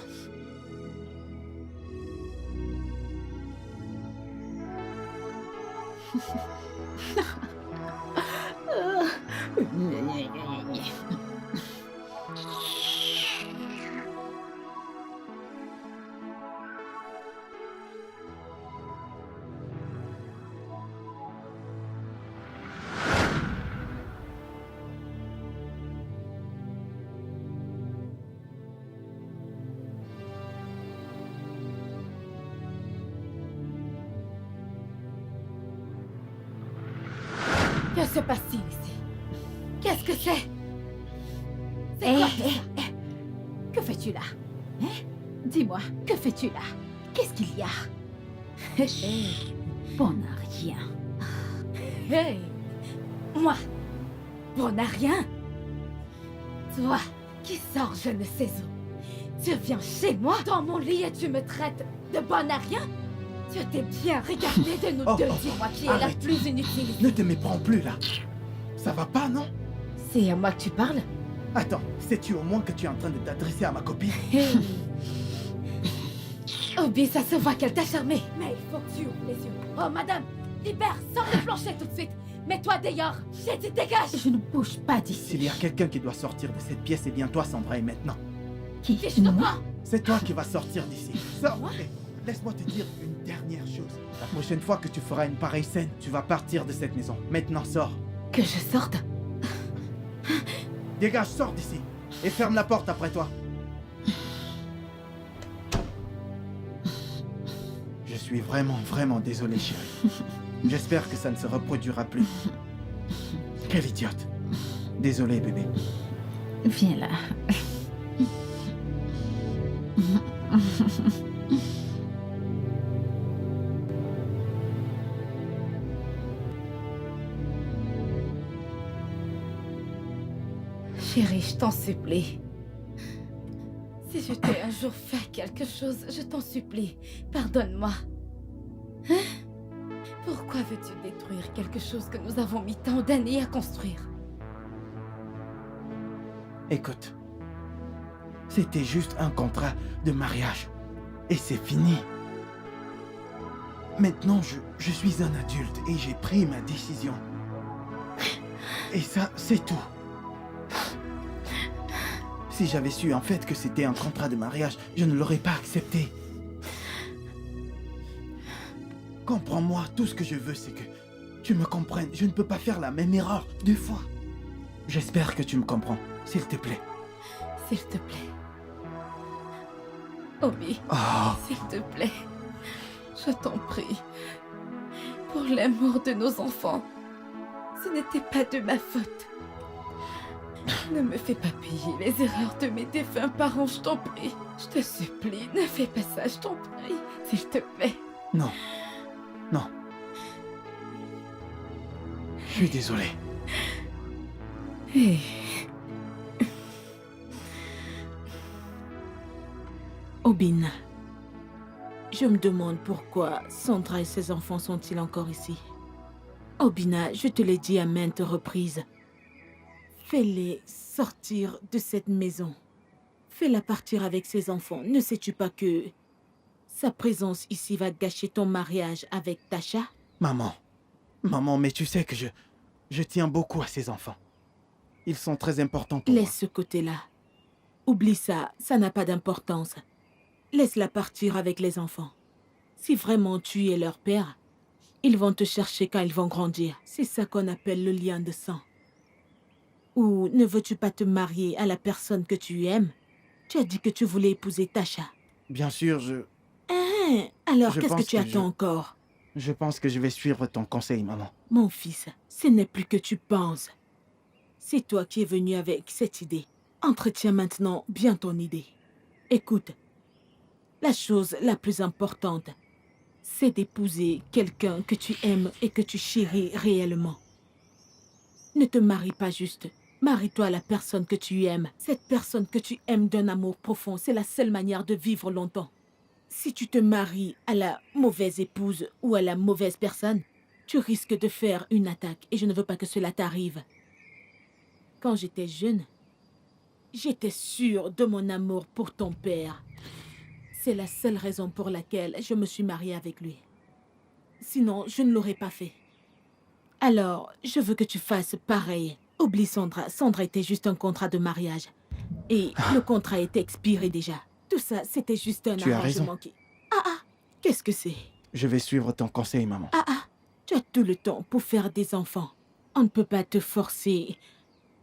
se passe-t-il ici? Qu'est-ce que c'est? C'est Hé, quoi hé, hé. Que fais-tu là? Hein? Dis-moi, que fais-tu là? Qu'est-ce qu'il y a? Bon à rien. Hey! Moi? Bon à rien? Toi, qui sors je ne sais où. Tu viens chez moi, dans mon lit, et tu me traites de bon à rien? Tu t'es bien regardé de nous Oh, deux. oh, Dis-moi qui est la arrête. plus inutile ici. Ne te méprends plus là. Ça va pas, non? C'est à moi que tu parles? Attends, sais-tu au moins que tu es en train de t'adresser à ma copine? Hey! Obi, ça se voit qu'elle t'a charmé. Mais il faut que tu ouvres les yeux. Oh, madame, libère, sors le plancher tout de suite. Mets-toi dehors. J'ai dit dégage. Je ne bouge pas d'ici. S'il y a quelqu'un qui doit sortir de cette pièce, c'est bien toi, Sandra, et maintenant. Qui? Fiche de Moi? toi. C'est toi qui vas sortir d'ici. Sors! Et laisse-moi te dire une dernière chose. La prochaine fois que tu feras une pareille scène, tu vas partir de cette maison. Maintenant, sors. Que je sorte? Dégage, sors d'ici. Et ferme la porte après toi. Je suis vraiment désolé, chérie. J'espère que ça ne se reproduira plus. Quelle idiote. Désolé, bébé. Viens là. Chérie, je t'en supplie. Si je t'ai un jour fait quelque chose, je t'en supplie, pardonne-moi. Hein? Pourquoi veux-tu détruire quelque chose que nous avons mis tant d'années à construire? Écoute. C'était juste un contrat de mariage. Et c'est fini. Maintenant, je suis un adulte et j'ai pris ma décision. Et ça, c'est tout. Si j'avais su en fait que c'était un contrat de mariage, je ne l'aurais pas accepté. Comprends-moi, tout ce que je veux, c'est que tu me comprennes. Je ne peux pas faire la même erreur 2 fois. J'espère que tu me comprends, s'il te plaît. S'il te plaît. Obi, Oh, s'il te plaît. Je t'en prie. Pour l'amour de nos enfants. Ce n'était pas de ma faute. Ne me fais pas payer les erreurs de mes défunts parents, je t'en prie. Je te supplie, ne fais pas ça, je t'en prie. S'il te plaît. non. Non. Je suis désolé. Hey. Obin, je me demande pourquoi Sandra et ses enfants sont-ils encore ici. Obina, je te l'ai dit à maintes reprises. Fais-les sortir de cette maison. Fais-la partir avec ses enfants. Ne sais-tu pas que sa présence ici va gâcher ton mariage avec Tasha? Maman. Maman, mais tu sais que je tiens beaucoup à ces enfants. Ils sont très importants pour moi. Laisse ce côté-là. Oublie ça, ça n'a pas d'importance. Laisse-la partir avec les enfants. Si vraiment tu es leur père, ils vont te chercher quand ils vont grandir. C'est ça qu'on appelle le lien de sang. Ou ne veux-tu pas te marier à la personne que tu aimes? Tu as dit que tu voulais épouser Tasha. Bien sûr, Alors Je qu'est-ce que pense tu que attends encore? je pense que je vais suivre ton conseil, maman. Mon fils, ce n'est plus que tu penses. C'est toi qui es venu avec cette idée. Entretiens maintenant bien ton idée. Écoute, la chose la plus importante, c'est d'épouser quelqu'un que tu aimes et que tu chéris réellement. Ne te marie pas juste. Marie-toi à la personne que tu aimes. Cette personne que tu aimes d'un amour profond, c'est la seule manière de vivre longtemps. Si tu te maries à la mauvaise épouse ou à la mauvaise personne, tu risques de faire une attaque et je ne veux pas que cela t'arrive. Quand j'étais jeune, j'étais sûre de mon amour pour ton père. C'est la seule raison pour laquelle je me suis mariée avec lui. Sinon, je ne l'aurais pas fait. Alors, je veux que tu fasses pareil. Oublie Sandra. Sandra était juste un contrat de mariage. Et le contrat était expiré déjà. Tout ça, c'était juste un Tu as arrangement raison. qui... Qu'est-ce que c'est? Je vais suivre ton conseil, maman. Tu as tout le temps pour faire des enfants. On ne peut pas te forcer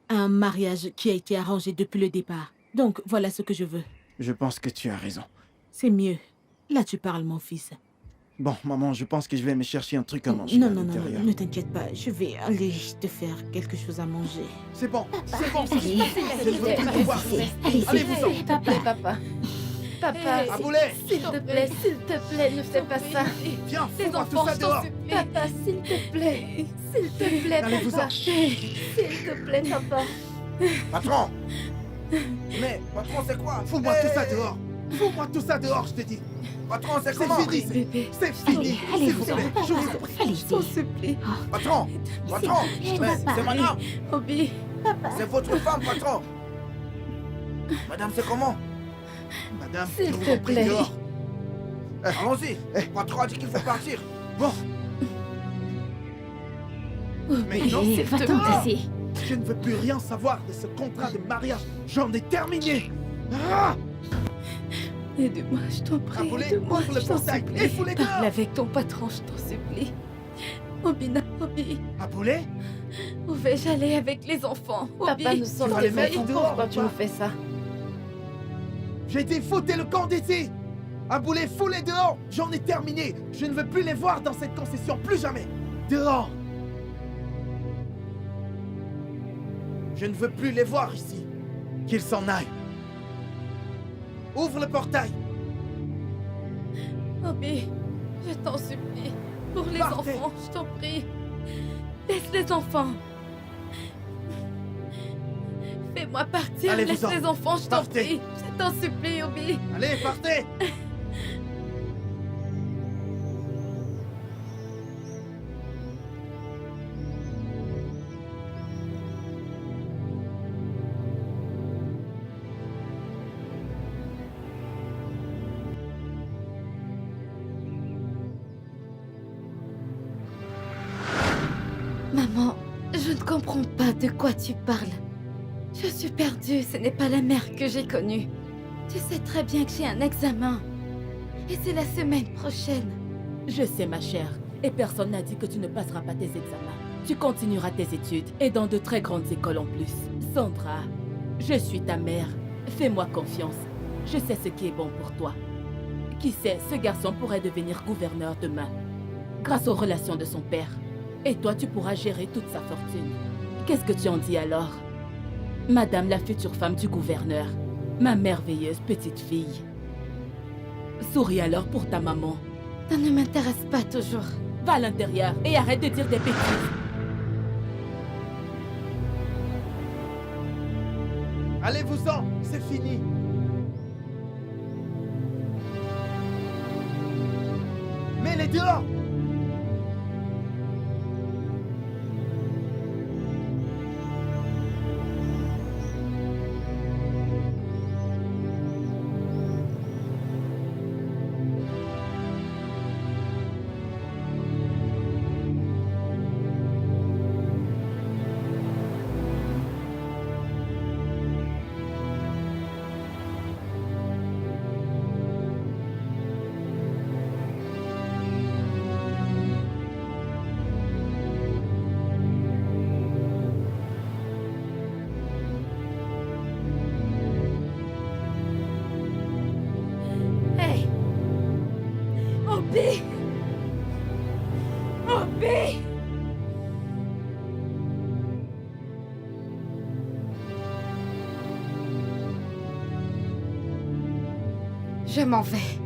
à un mariage qui a été arrangé depuis le départ. Donc, voilà ce que je veux. Je pense que tu as raison. C'est mieux. Là, tu parles, mon fils. Bon, maman, je pense que je vais me chercher un truc à manger Non, à non, non, l'intérieur. ne t'inquiète pas. Je vais aller te faire quelque chose à manger. C'est bon, c'est bon. Allez, Je ne veux plus te voir. allez, Allez-vous-en. Papa, papa. Papa, Aboulet, s'il te plaît, ne fais pas ça. viens, Les fous-moi tout enfants, ça je t'en dehors. supplie. Papa, s'il te plaît, Allez-vous-en. papa. S'il te plaît, papa. Patron. Mais, patron, c'est quoi? Fous-moi tout ça dehors. Fous-moi tout ça dehors, je te dis. Patron, c'est C'est comment? fini, Bébé, c'est fini. allez, S'il vous plaît, je vous en prie. je t'en allez-y. supplie. Patron, patron. plaît, Mais papa. c'est madame. Obi, C'est votre femme, patron. Madame, c'est comment? Madame, S'il je vous te en prie plaît. dehors. Allons-y. Patron a dit qu'il faut partir. Bon, mais non, Allez, va-t'en tasser. je ne veux plus rien savoir de ce contrat de mariage. J'en ai terminé. Ah, aide-moi, je t'en prie. Aboulet, Aide-moi, ouvre le je t'en portail supplie. et fous-les dehors. Parle avec ton patron, je t'en supplie. Obi, Aboulet, où vais-je aller avec les enfants? Obi, Papa, nous sommes vas tes les mettre enfants. dehors, Pourquoi tu papa. nous fais ça? j'ai dit fouter le camp d'ici. Aboulet, fous-les dehors. J'en ai terminé. Je ne veux plus les voir dans cette concession, plus jamais. Dehors. Je ne veux plus les voir ici. Qu'ils s'en aillent. Ouvre le portail. Obi, je t'en supplie. Pour les Partez. enfants, je t'en prie. Laisse les enfants. Fais-moi partir. Allez-vous-en. Laisse les enfants, je t'en Partez. prie. Je t'en supplie, Obi. Allez, partez. Maman, je ne comprends pas de quoi tu parles. Je suis perdue, ce n'est pas la mère que j'ai connue. Tu sais très bien que j'ai un examen. Et c'est la semaine prochaine. Je sais, ma chère, et personne n'a dit que tu ne passeras pas tes examens. Tu continueras tes études, et dans de très grandes écoles en plus. Sandra, je suis ta mère. Fais-moi confiance. Je sais ce qui est bon pour toi. Qui sait, ce garçon pourrait devenir gouverneur demain, grâce aux relations de son père. Et toi, tu pourras gérer toute sa fortune. Qu'est-ce que tu en dis alors? Madame la future femme du gouverneur, ma merveilleuse petite fille. Souris alors pour ta maman. Ça ne m'intéresse pas toujours. Va à l'intérieur et arrête de dire des bêtises. Allez-vous-en, c'est fini. Mets-les dehors. Hey! Obi! Obi! Je m'en vais.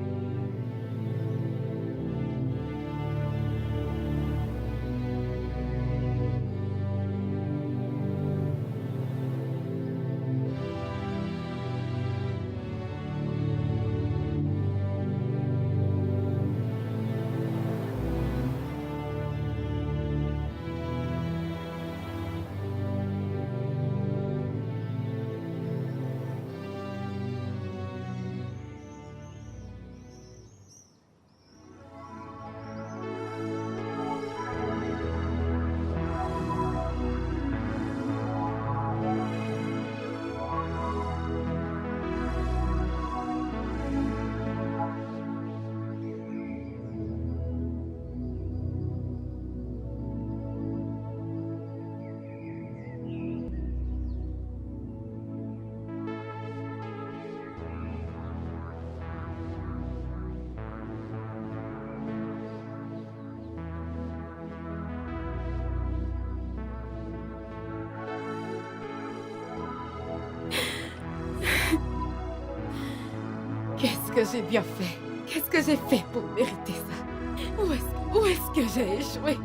Qu'est-ce que j'ai bien fait? Qu'est-ce que j'ai fait pour mériter ça? Où est-ce que j'ai échoué?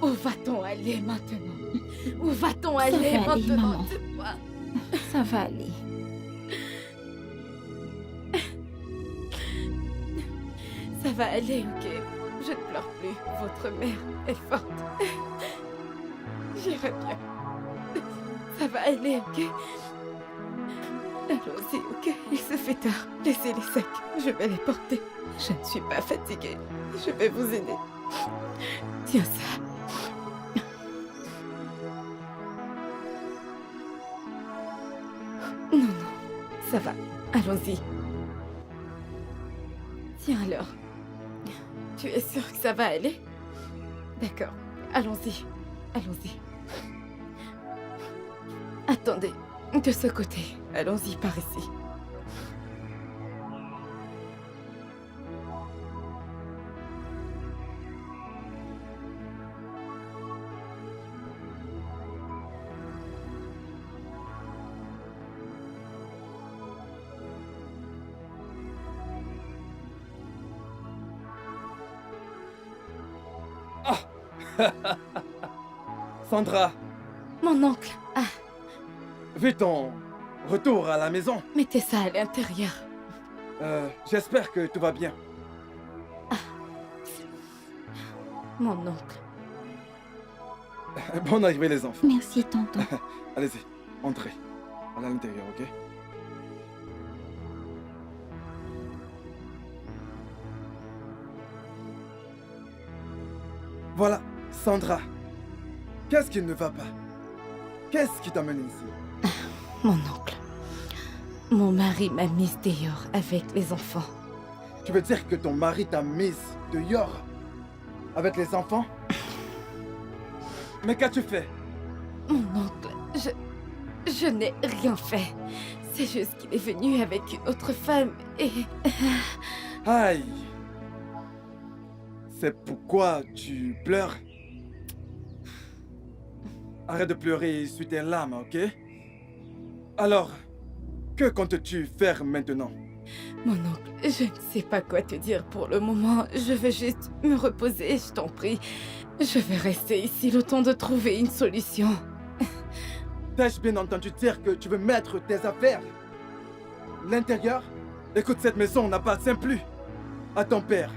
Où va-t-on aller maintenant? Où va-t-on aller va aller, maintenant? maman. Dis-moi. Ça va aller. Ça va aller, ok? Je ne pleure plus. Votre mère est forte. J'irai bien. Ça va aller, ok? Allons-y, ok? Il se fait tard. Laissez les sacs. Je vais les porter. Je ne suis pas fatiguée. Je vais vous aider. Tiens ça. Non, non. Ça va. Allons-y. Tiens alors. Tu es sûre que ça va aller? D'accord. Allons-y. Allons-y. Attendez. De ce côté. Allons-y par ici. Sandra, Mon oncle. Ah, vu ton retour à la maison, mettez ça à l'intérieur. j'espère que tout va bien. Mon oncle. Bonne arrivée les enfants. Merci, tonton. Allez-y, entrez. Allez à l'intérieur, ok? Voilà, Sandra. Qu'est-ce qui ne va pas? Qu'est-ce qui t'amène ici? Mon oncle. Mon mari m'a mise dehors avec les enfants. Tu veux dire que ton mari t'a mise dehors avec les enfants? Mais qu'as-tu fait? Mon oncle, je n'ai rien fait. C'est juste qu'il est venu avec une autre femme et... Aïe! C'est pourquoi tu pleures? Arrête de pleurer et essuie tes larmes, ok? Alors, que comptes-tu faire maintenant? Mon oncle, je ne sais pas quoi te dire pour le moment. Je vais juste me reposer, je t'en prie. Je vais rester ici le temps de trouver une solution. T'ai-je bien entendu dire que tu veux mettre tes affaires? L'intérieur? Écoute, cette maison n'appartient plus à ton père.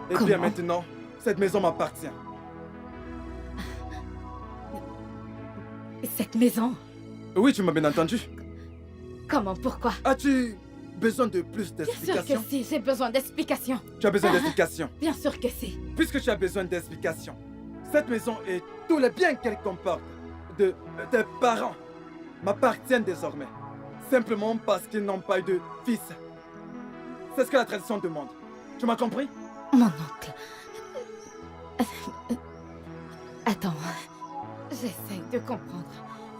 Et bien Comment? maintenant, cette maison m'appartient. Cette maison? Oui, tu m'as bien entendu. Comment? Pourquoi? As-tu besoin de plus Bien sûr que d'explications? si, j'ai besoin d'explications. Tu as besoin d'explications. Bien sûr que si. Puisque tu as besoin d'explications, cette maison et tous les biens qu'elle comporte de tes parents m'appartiennent désormais. Simplement parce qu'ils n'ont pas eu de fils. C'est ce que la tradition demande. Tu m'as compris? Mon oncle. Attends. J'essaye de comprendre.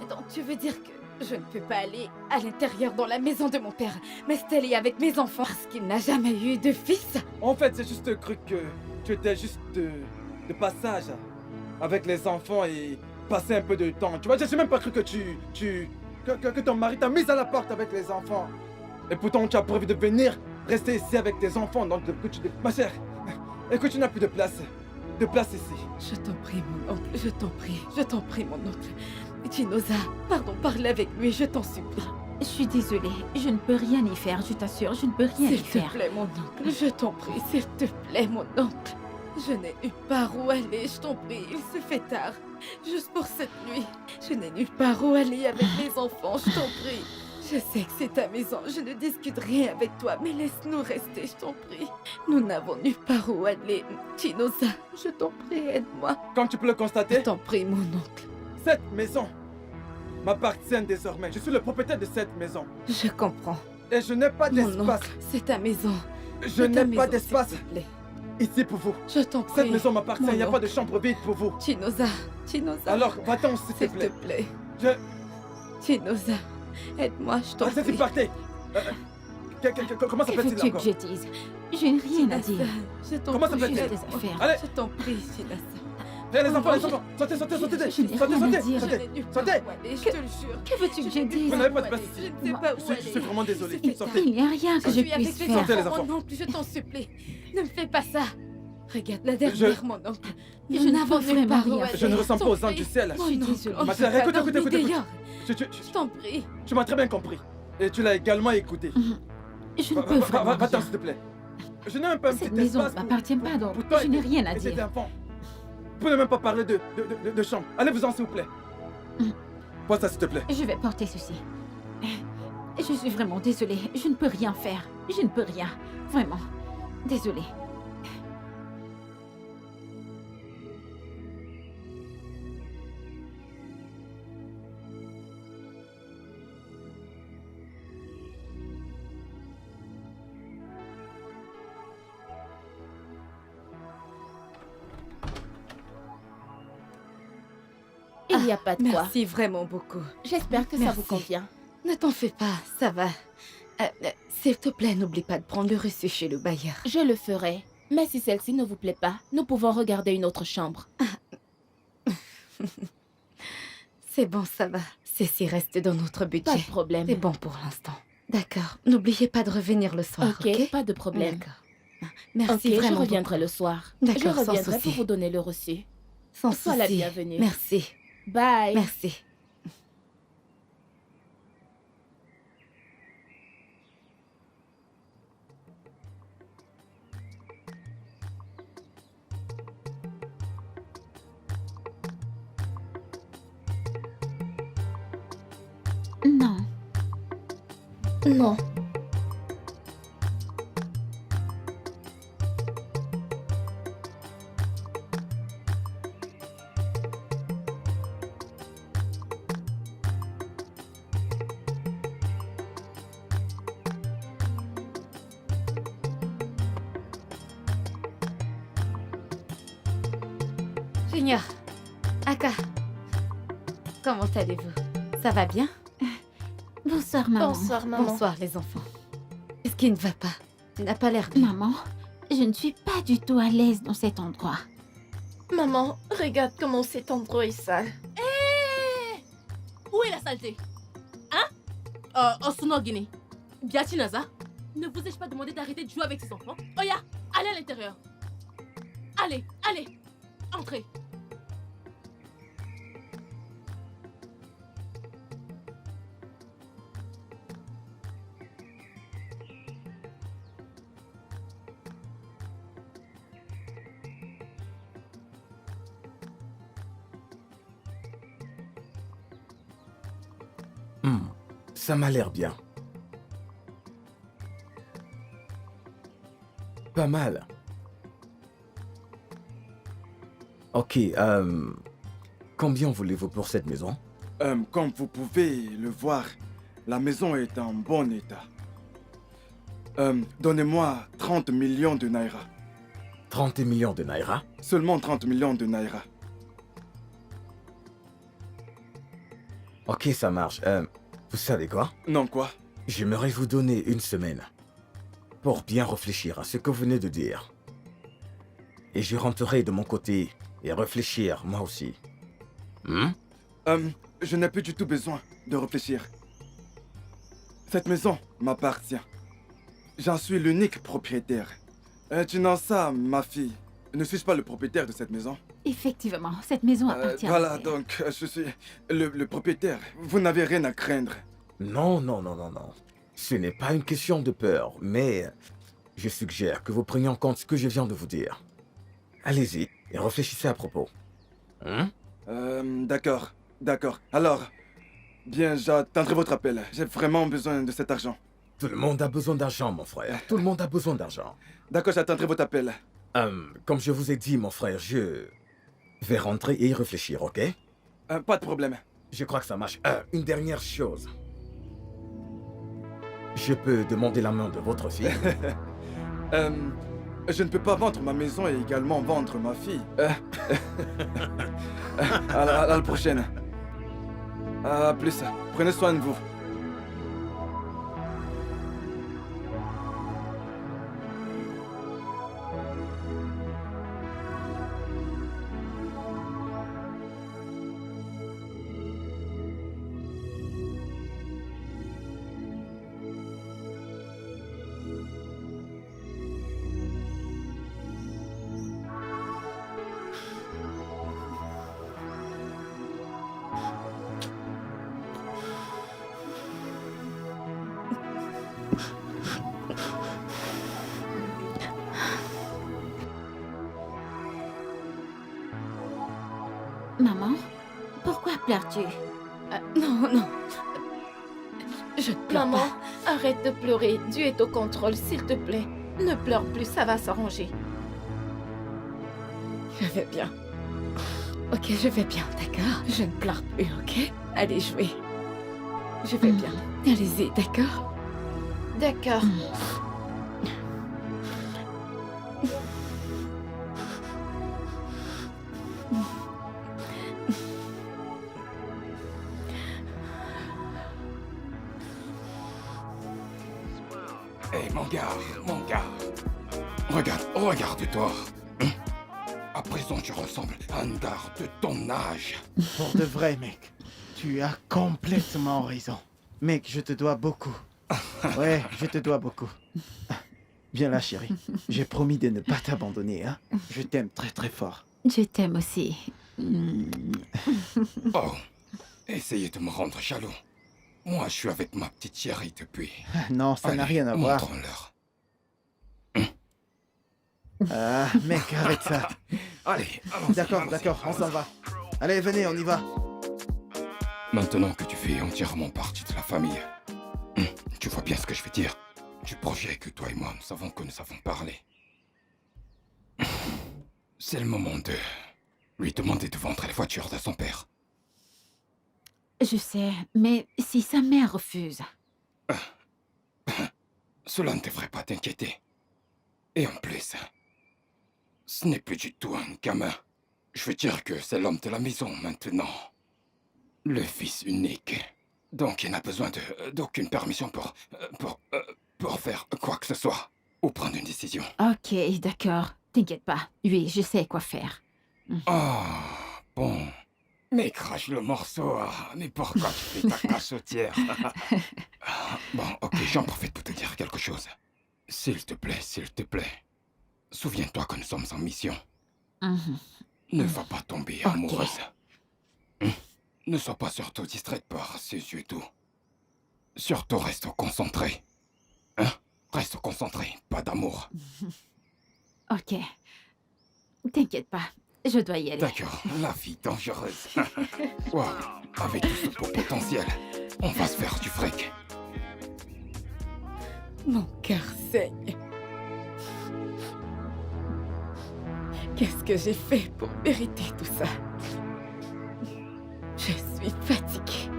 Donc tu veux dire que je ne peux pas aller à l'intérieur dans la maison de mon père, m'installer avec mes enfants parce qu'il n'a jamais eu de fils? En fait, j'ai juste cru que tu étais juste de passage avec les enfants et passer un peu de temps. Tu vois, j'ai même pas cru que que ton mari t'a mise à la porte avec les enfants. Et pourtant, tu as prévu de venir rester ici avec tes enfants. Donc, ma chère, écoute, tu n'as plus de place. De place ici. Je t'en prie, mon oncle, je t'en prie, mon oncle. Chinoza, pardon, parle avec lui, je t'en supplie. Je suis désolée, je ne peux rien y faire, je t'assure, je ne peux rien y S'il te faire. plaît, mon oncle, je t'en prie, s'il te plaît, mon oncle. Je n'ai nulle part où aller, je t'en prie, il se fait tard. Juste pour cette nuit, je n'ai nulle part où aller avec les enfants, je t'en prie. Je sais que c'est ta maison, je ne discute rien avec toi, mais laisse-nous rester, je t'en prie. Nous n'avons nulle part où aller. Chinoza, je t'en prie, aide-moi. Comme tu peux le Je constater, t'en prie, mon oncle. cette maison m'appartient désormais. Je suis le propriétaire de cette maison. Je comprends. Et je n'ai pas Mon d'espace. oncle, c'est ta maison. Je C'est ta n'ai pas maison, d'espace s'il te plaît. ici pour vous. Je t'en prie. Cette maison m'appartient, il n'y a mon pas de oncle. chambre vide pour vous. Chinoza, Chinoza. Alors, va-t'en s'il te s'il te plaît. plaît. Je... Chinoza, aide-moi, je t'en Allez-y, prie. partez. Comment Que s'appelle-t-il veux-tu que encore? je dise? Je n'ai rien à dire. Je t'en Comment prie, s'appelle-t-il? aide-moi. Allez. Je t'en prie, Chinoza. Hé, les enfants, sautez, sautez, sautez, Je n'ai sautez, rien à sautez, dire. sautez, Je sautez. te le jure. Que veux-tu que je dise? Vous n'avez pas de place Je ici. ne sais pas où Je suis aller. vraiment désolé. Il Sortez. n'y a rien que Je je suis avec puisse les faire. Sortez, les enfants, enfants. mon oncle, je t'en supplie. Ne me fais pas ça. Regarde, la dernière, mon oncle. Je n'avons vraiment rien Je ne fait. ressemble pas aux anges du ciel. Je suis désolée. Ma sœur, écoute, écoute, écoute, écoute. D'ailleurs, Tu je t'en prie. m'as très bien compris. Et tu l'as également écouté. Je ne peux vraiment Va-t'en, rien. s'il te plaît. Je n'ai même pas un Cette petit maison ne espace pour- m'appartient pas, donc pour toi je n'ai rien à et tes dire. enfants. Vous pouvez même pas parler de chambre. Allez-vous-en, s'il vous plaît. Pose ça, s'il te plaît. Je vais porter ceci. Je suis vraiment désolée. Je ne peux rien faire. Je ne peux rien. Vraiment. Désolée. Il n'y a pas de quoi. Merci vraiment beaucoup. J'espère que ça Merci. vous convient. Ne t'en fais pas, ça va. S'il te plaît, n'oublie pas de prendre le reçu chez le bailleur. Je le ferai. Mais si celle-ci ne vous plaît pas, nous pouvons regarder une autre chambre. C'est bon, ça va. Ceci reste dans notre budget. Pas de problème. C'est bon pour l'instant. D'accord. N'oubliez pas de revenir le soir, Ok, ok? pas de problème. D'accord. Merci Ok, vraiment je reviendrai beaucoup. le soir. D'accord, Je sans reviendrai souci. pour vous donner le reçu. Sans Sois la souci. bienvenue. Merci. Bye. Merci. Non. Non. Junior. Aka. Comment allez-vous? Ça va bien? Bonsoir, maman. Bonsoir, maman. Bonsoir, les enfants. Qu'est-ce qui ne va pas? Tu n'as pas l'air bien. Maman, je ne suis pas du tout à l'aise dans cet endroit. Maman, regarde comment cet endroit est sale. Où est la saleté? Hein? Osunogini. Biatinaza. Ne vous ai-je pas demandé d'arrêter de jouer avec ces enfants? Oya, allez à l'intérieur. Allez, allez. Entrez. Ça m'a l'air bien. Pas mal. Ok, combien voulez-vous pour cette maison? Comme vous pouvez le voir, la maison est en bon état. Donnez-moi 30 millions de naira. 30 millions de naira? Seulement 30 millions de naira. Ok, ça marche. Vous savez quoi? Non, quoi? J'aimerais vous donner une semaine pour bien réfléchir à ce que vous venez de dire. Et je rentrerai de mon côté et réfléchir moi aussi. Je n'ai plus du tout besoin de réfléchir. Cette maison m'appartient. J'en suis l'unique propriétaire. Tu n'en sais, ma fille. Ne suis-je pas le propriétaire de cette maison? Effectivement, cette maison appartient à Voilà, mon père. donc je suis le propriétaire. Vous n'avez rien à craindre. Non, non, non, non, non. Ce n'est pas une question de peur, mais je suggère que vous preniez en compte ce que je viens de vous dire. Allez-y et réfléchissez à propos. D'accord, d'accord. Alors, bien, j'attendrai votre appel. J'ai vraiment besoin de cet argent. Tout le monde a besoin d'argent, mon frère. Tout le monde a besoin d'argent. D'accord, j'attendrai votre appel. Comme je vous ai dit, mon frère, je vais rentrer et y réfléchir, ok? Pas de problème. Je crois que ça marche. Une dernière chose. Je peux demander la main de votre fille? Je ne peux pas vendre ma maison et également vendre ma fille. À la prochaine. À plus. Prenez soin de vous. Maman, pourquoi pleures-tu? Non, non. Je ne pleure Maman, pas. arrête de pleurer. Dieu est au contrôle, s'il te plaît. Ne pleure plus, ça va s'arranger. Je vais bien. Ok, je vais bien, d'accord? Je ne pleure plus, ok? Allez, jouez. Je vais bien. Allez-y, d'accord? D'accord. Hé, mon gars. Regarde-toi. À présent, tu ressembles à un gars de ton âge. Pour de vrai, mec. Tu as complètement raison. Mec, je te dois beaucoup. Ouais, je te dois beaucoup. Viens là, chérie. J'ai promis de ne pas t'abandonner, hein. Je t'aime très très fort. Je t'aime aussi. Oh, essayez de me rendre jaloux. Moi, je suis avec ma petite chérie depuis. Non, ça n'a Allez, rien à voir. montrons-leur. Ah, mec, arrête ça. Allez, allons-y, D'accord, allons-y, d'accord, on allons-y. s'en va. Allez, venez, on y va. Maintenant que tu fais entièrement partie de la famille, tu vois bien ce que je veux dire. Du projet que toi et moi, nous savons que nous avons parlé. C'est le moment de lui demander de vendre les voitures de son père. Je sais, mais si sa mère refuse... Cela ne devrait pas t'inquiéter. Et en plus, ce n'est plus du tout un gamin. Je veux dire que c'est l'homme de la maison maintenant. Le fils unique. Donc il n'a besoin d'aucune permission pour faire quoi que ce soit. Ou prendre une décision. Ok, d'accord. T'inquiète pas. Oui, je sais quoi faire. Ah, bon. Mais crache le morceau. Mais pourquoi tu fais ta cachotière? Bon, ok, j'en profite pour te dire quelque chose. S'il te plaît. Souviens-toi que nous sommes en mission. Ne va pas tomber amoureuse. Ne sois pas surtout distraite par ses yeux doux. Surtout reste concentré. Reste concentré, pas d'amour. Ok. T'inquiète pas. Je dois y aller. D'accord, la vie dangereuse. Wow, avec tout ce beau potentiel, on va se faire du fric. Mon cœur saigne. Qu'est-ce que j'ai fait pour mériter tout ça? Je suis fatiguée.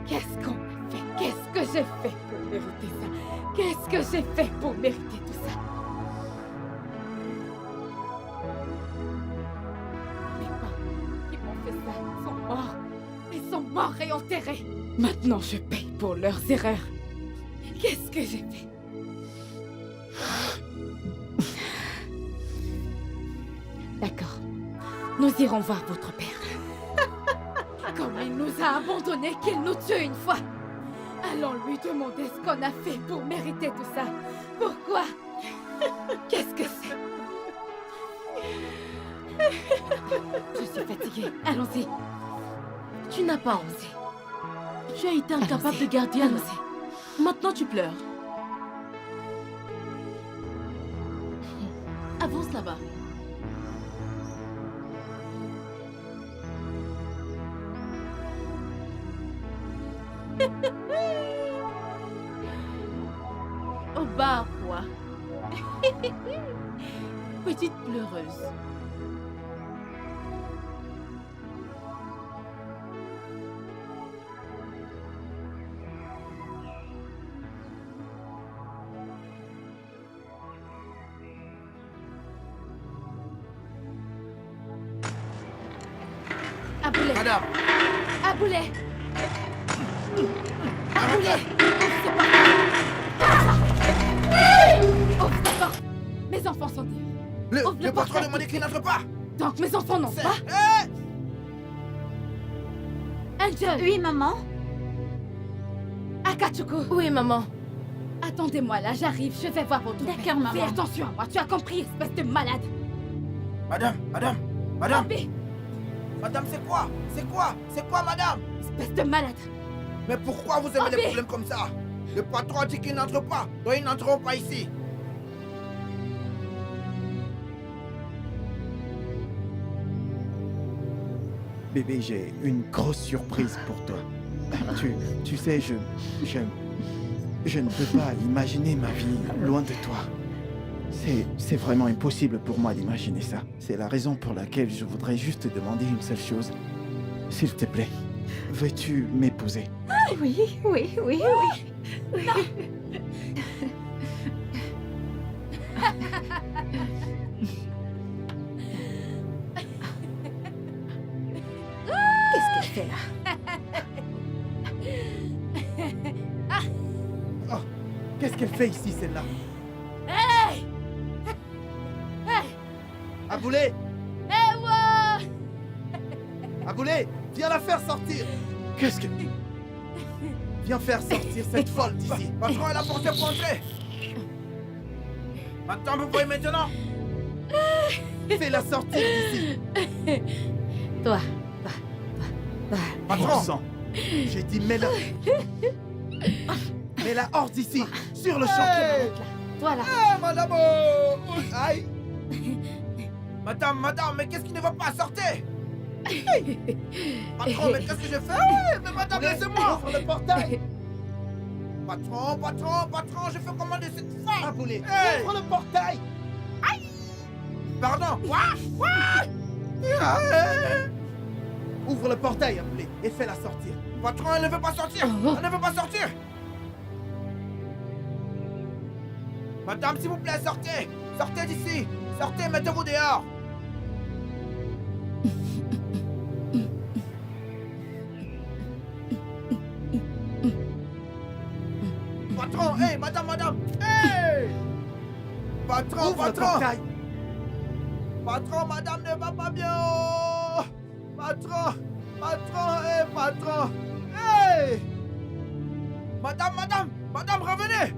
Qu'est-ce qu'on m'a fait? Qu'est-ce que j'ai fait pour mériter ça? Qu'est-ce que j'ai fait pour mériter tout ça? Mes parents qui m'ont fait ça sont morts. Ils sont morts et enterrés. Maintenant, je paye pour leurs erreurs. Qu'est-ce que j'ai fait? D'accord. Nous irons voir votre père. Comme il nous a abandonnés, qu'il nous tue une fois. Allons lui demander ce qu'on a fait pour mériter tout ça. Pourquoi? Qu'est-ce que c'est? Je suis fatiguée. Allons-y. Tu n'as pas honte. Tu as été incapable de garder un aussi. Maintenant tu pleures. Avance là-bas. Au bas, quoi. Petite pleureuse. Aboulé. Madame, Aboulé. Aboulé. Ouvre la porte. Mes enfants sont nus. Ouvre le la porte. patron demandait qu'il n'entre pas. Donc mes enfants n'ont pas. Angel. Oui, maman? Akatsuko. Oui, maman. Attendez-moi là, j'arrive, je vais voir votre père. D'accord, maman. Fais attention à moi, tu as compris, espèce de malade. Madame, Papi, madame, c'est quoi? C'est quoi, madame? espèce de malade. Mais pourquoi vous avez des Papi. problèmes comme ça? Le patron a dit qu'ils n'entrent pas, donc ils n'entreront pas ici. Bébé, j'ai une grosse surprise pour toi. Tu sais, je ne peux pas imaginer ma vie loin de toi. C'est vraiment impossible pour moi d'imaginer ça. C'est la raison pour laquelle je voudrais juste te demander une seule chose. S'il te plaît, veux-tu m'épouser? Oui, oui, oui, oui. Qu'est-ce qu'elle fait là? Oh, qu'est-ce qu'elle fait ici, celle-là? Hey! Hey! Aboulé! Ewa! Aboulé, viens la faire sortir! Qu'est-ce que... Viens faire sortir cette folle d'ici! Patron, elle a porté pour entrer. Maintenant, vous voyez maintenant. Fais-la sortir d'ici! Toi, Patron. Bon sang. J'ai dit mets-la... Mets-la hors d'ici! Sur le champ! Hey! toi là. Ah, madame. Aïe. Madame, mais qu'est-ce qui ne va pas sortir? Patron, mais qu'est-ce que je fais? Mais madame, laissez-moi. Ouvre le portail! Patron, je fais commander cette femme. Aboulé, Hey! ouvre le portail! Pardon. Quoi? Ah, Ouvre le portail, Aboulé, et fais-la sortir. Patron, elle ne veut pas sortir. Oh. Elle ne veut pas sortir. Madame, s'il vous plaît, sortez. Sortez d'ici. Sortez, mettez-vous dehors. Patron, hey, madame, hey! Patron, Ouvre le patron, portail! patron, madame ne va pas bien. Oh! Patron, hey, patron, hey! Madame, revenez!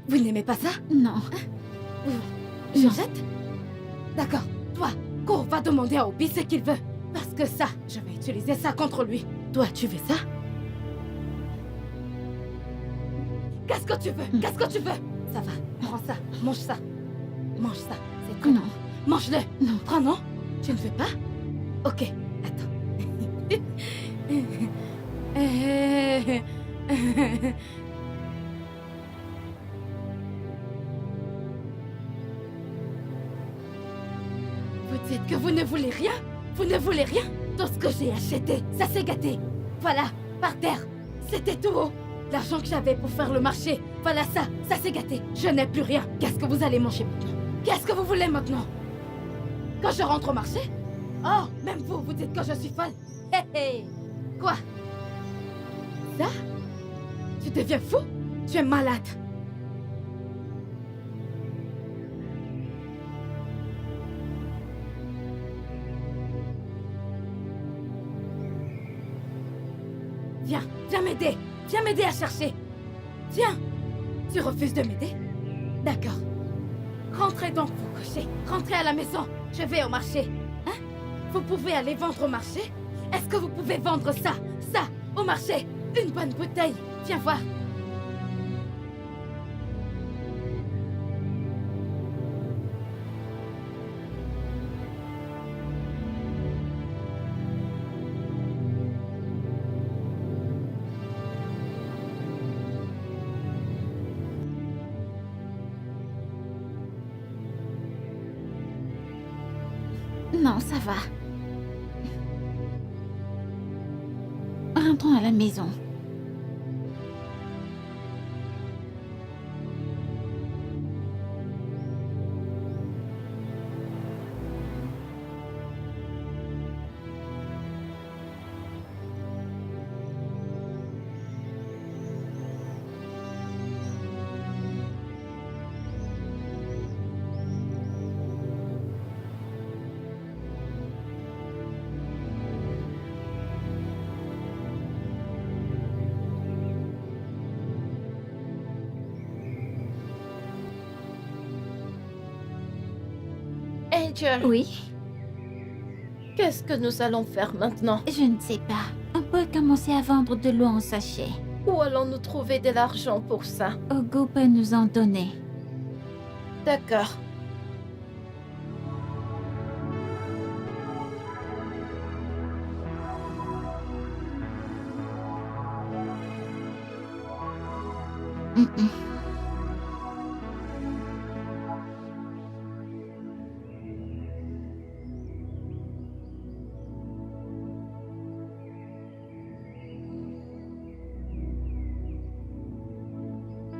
Vous n'aimez pas ça? Non. Georgette? D'accord. Toi, cours, va demander à Obi ce qu'il veut. Parce que ça, je vais utiliser ça contre lui. Toi, tu veux ça? Qu'est-ce que tu veux? Qu'est-ce que tu veux? Ça va, prends ça, mange ça. Mange ça, c'est très Non. bon. Mange-le. Non. Prends, non? Tu ne veux pas? Ok, attends. Vous dites que vous ne voulez rien? Vous ne voulez rien? Tout ce que j'ai acheté, ça s'est gâté. Voilà, par terre. C'était tout haut. L'argent que j'avais pour faire le marché, voilà ça s'est gâté. Je n'ai plus rien. Qu'est-ce que vous allez manger maintenant? Qu'est-ce que vous voulez maintenant? Quand je rentre au marché? Oh, même vous, vous dites que je suis folle. Hé hé. Quoi? Ça? Tu deviens fou? Tu es malade. Viens m'aider. Viens m'aider à chercher. Viens. Tu refuses de m'aider? D'accord. Rentrez donc, vous cocher. Rentrez à la maison. Je vais au marché. Hein? Vous pouvez aller vendre au marché? Est-ce que vous pouvez vendre ça au marché? Une bonne bouteille. Viens voir. Non, ça va. Rentrons à la maison. Angel, Oui, qu'est-ce que nous allons faire maintenant? je ne sais pas. On peut commencer à vendre de l'eau en sachet. Où allons-nous trouver de l'argent pour ça? Ogo peut nous en donner. D'accord.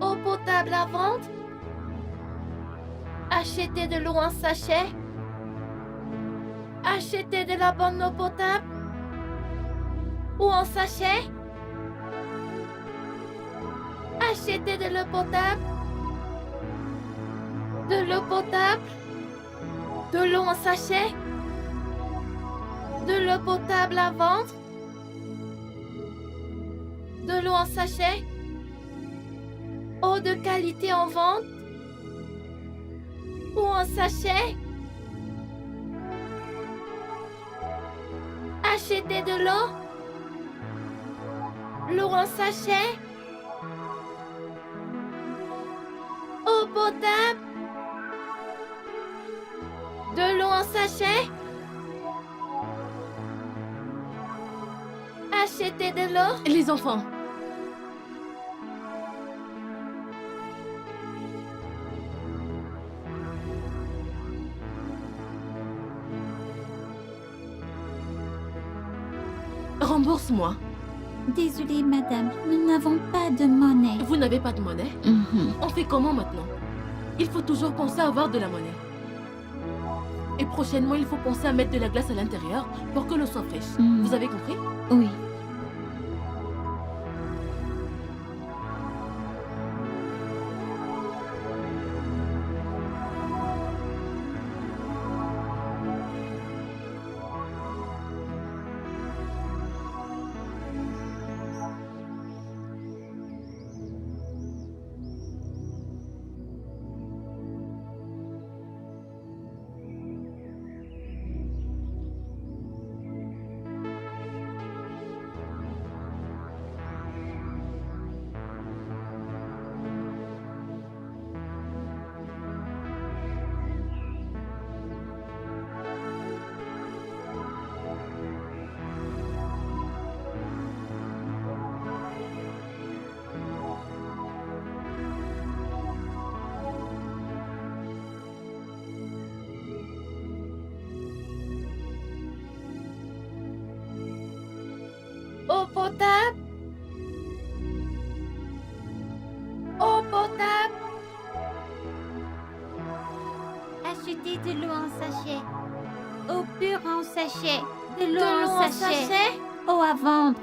Eau potable à vendre? Acheter de l'eau en sachet? Acheter de la bonne eau potable? Ou en sachet? Acheter de l'eau potable? De l'eau potable? De l'eau en sachet? De l'eau potable à vendre? De l'eau en sachet? Eau de qualité en vente? Ou en sachet? Acheter de l'eau? L'eau en sachet? Eau potable? De l'eau en sachet? Acheter de l'eau? Les enfants, rembourse-moi. Désolée, madame, nous n'avons pas de monnaie. Vous n'avez pas de monnaie? On fait comment maintenant? Il faut toujours penser à avoir de la monnaie. Et prochainement, il faut penser à mettre de la glace à l'intérieur pour que l'eau soit fraîche. Vous avez compris? Oui. et de l'eau en sachet. Eau pure en sachet. De l'eau l'eau en en sachet. Eau à vendre.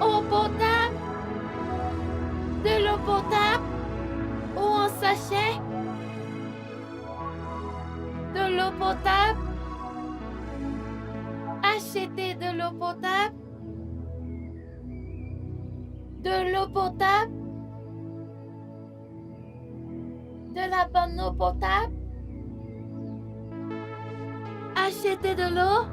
Eau potable. De l'eau potable. Eau en sachet. De l'eau potable. Achetez de l'eau potable. De l'eau potable. De la bonne eau potable. Achetez de l'eau.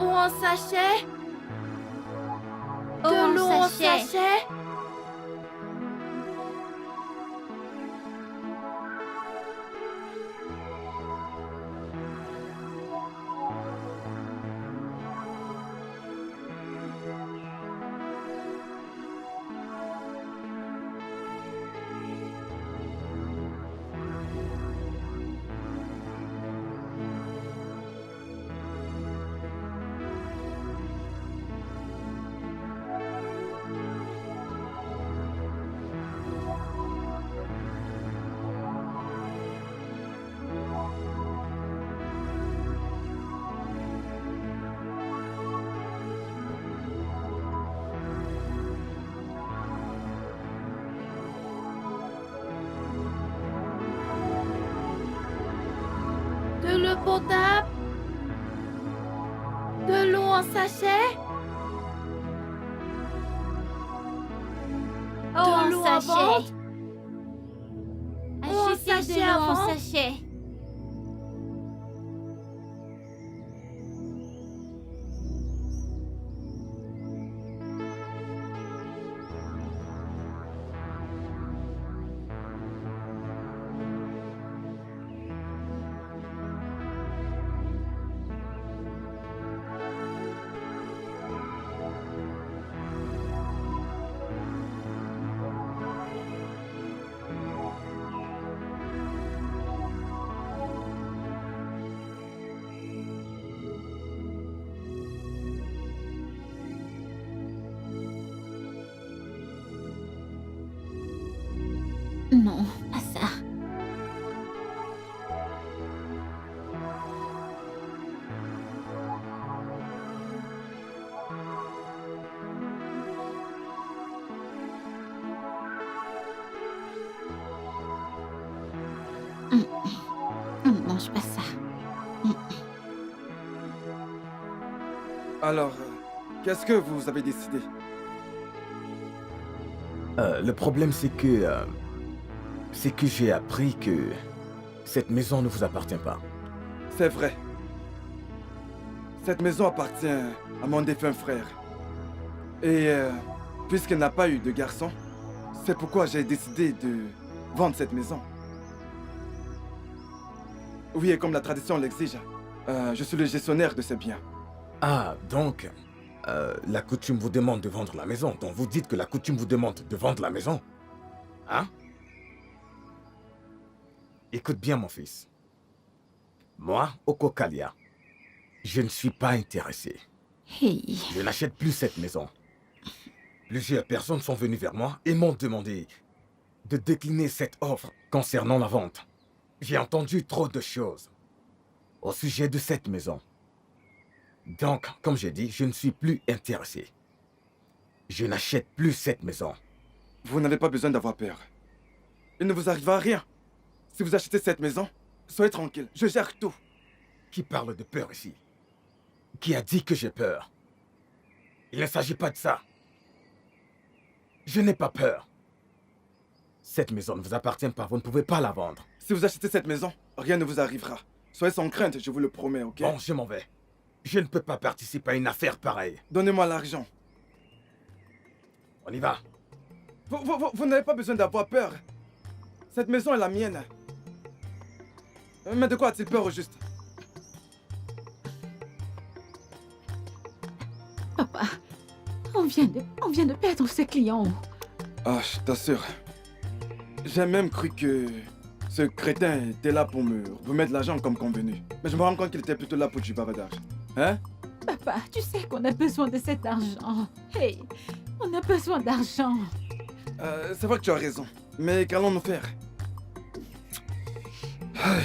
Eau en sachet. De l'eau en sachet. De l'eau potable. De l'eau en sachet. De l'eau à vendre. Achetez de l'eau en sachet. Non, pas ça. On ne mange pas ça. Alors, qu'est-ce que vous avez décidé? Le problème, c'est que j'ai appris que cette maison ne vous appartient pas. C'est vrai. Cette maison appartient à mon défunt frère. Et puisqu'elle n'a pas eu de garçon, c'est pourquoi j'ai décidé de vendre cette maison. Oui, et comme la tradition l'exige, je suis le gestionnaire de ces biens. Ah, donc, la coutume vous demande de vendre la maison. Donc vous dites que la coutume vous demande de vendre la maison. Hein? Écoute bien, mon fils. Moi, Okokalia, je ne suis pas intéressé. Hey. Je n'achète plus cette maison. Plusieurs personnes sont venues vers moi et m'ont demandé de décliner cette offre concernant la vente. J'ai entendu trop de choses au sujet de cette maison. Donc, comme j'ai dit, je ne suis plus intéressé. Je n'achète plus cette maison. Vous n'avez pas besoin d'avoir peur. Il ne vous arrivera rien. Si vous achetez cette maison, soyez tranquille, je gère tout. Qui parle de peur ici? Qui a dit que j'ai peur? Il ne s'agit pas de ça. Je n'ai pas peur. Cette maison ne vous appartient pas, vous ne pouvez pas la vendre. Si vous achetez cette maison, rien ne vous arrivera. Soyez sans crainte, je vous le promets, ok? Bon, je m'en vais. Je ne peux pas participer à une affaire pareille. Donnez-moi l'argent. On y va. Vous n'avez pas besoin d'avoir peur. Cette maison est la mienne. Mais de quoi a-t-il peur au juste? Papa, on vient de perdre ses clients. Ah, je t'assure. J'ai même cru que ce crétin était là pour me remettre l'argent comme convenu. Mais je me rends compte qu'il était plutôt là pour du bavardage. Hein? Papa, tu sais qu'on a besoin de cet argent. Hey, on a besoin d'argent. C'est vrai que tu as raison. Mais qu'allons-nous faire? Hey.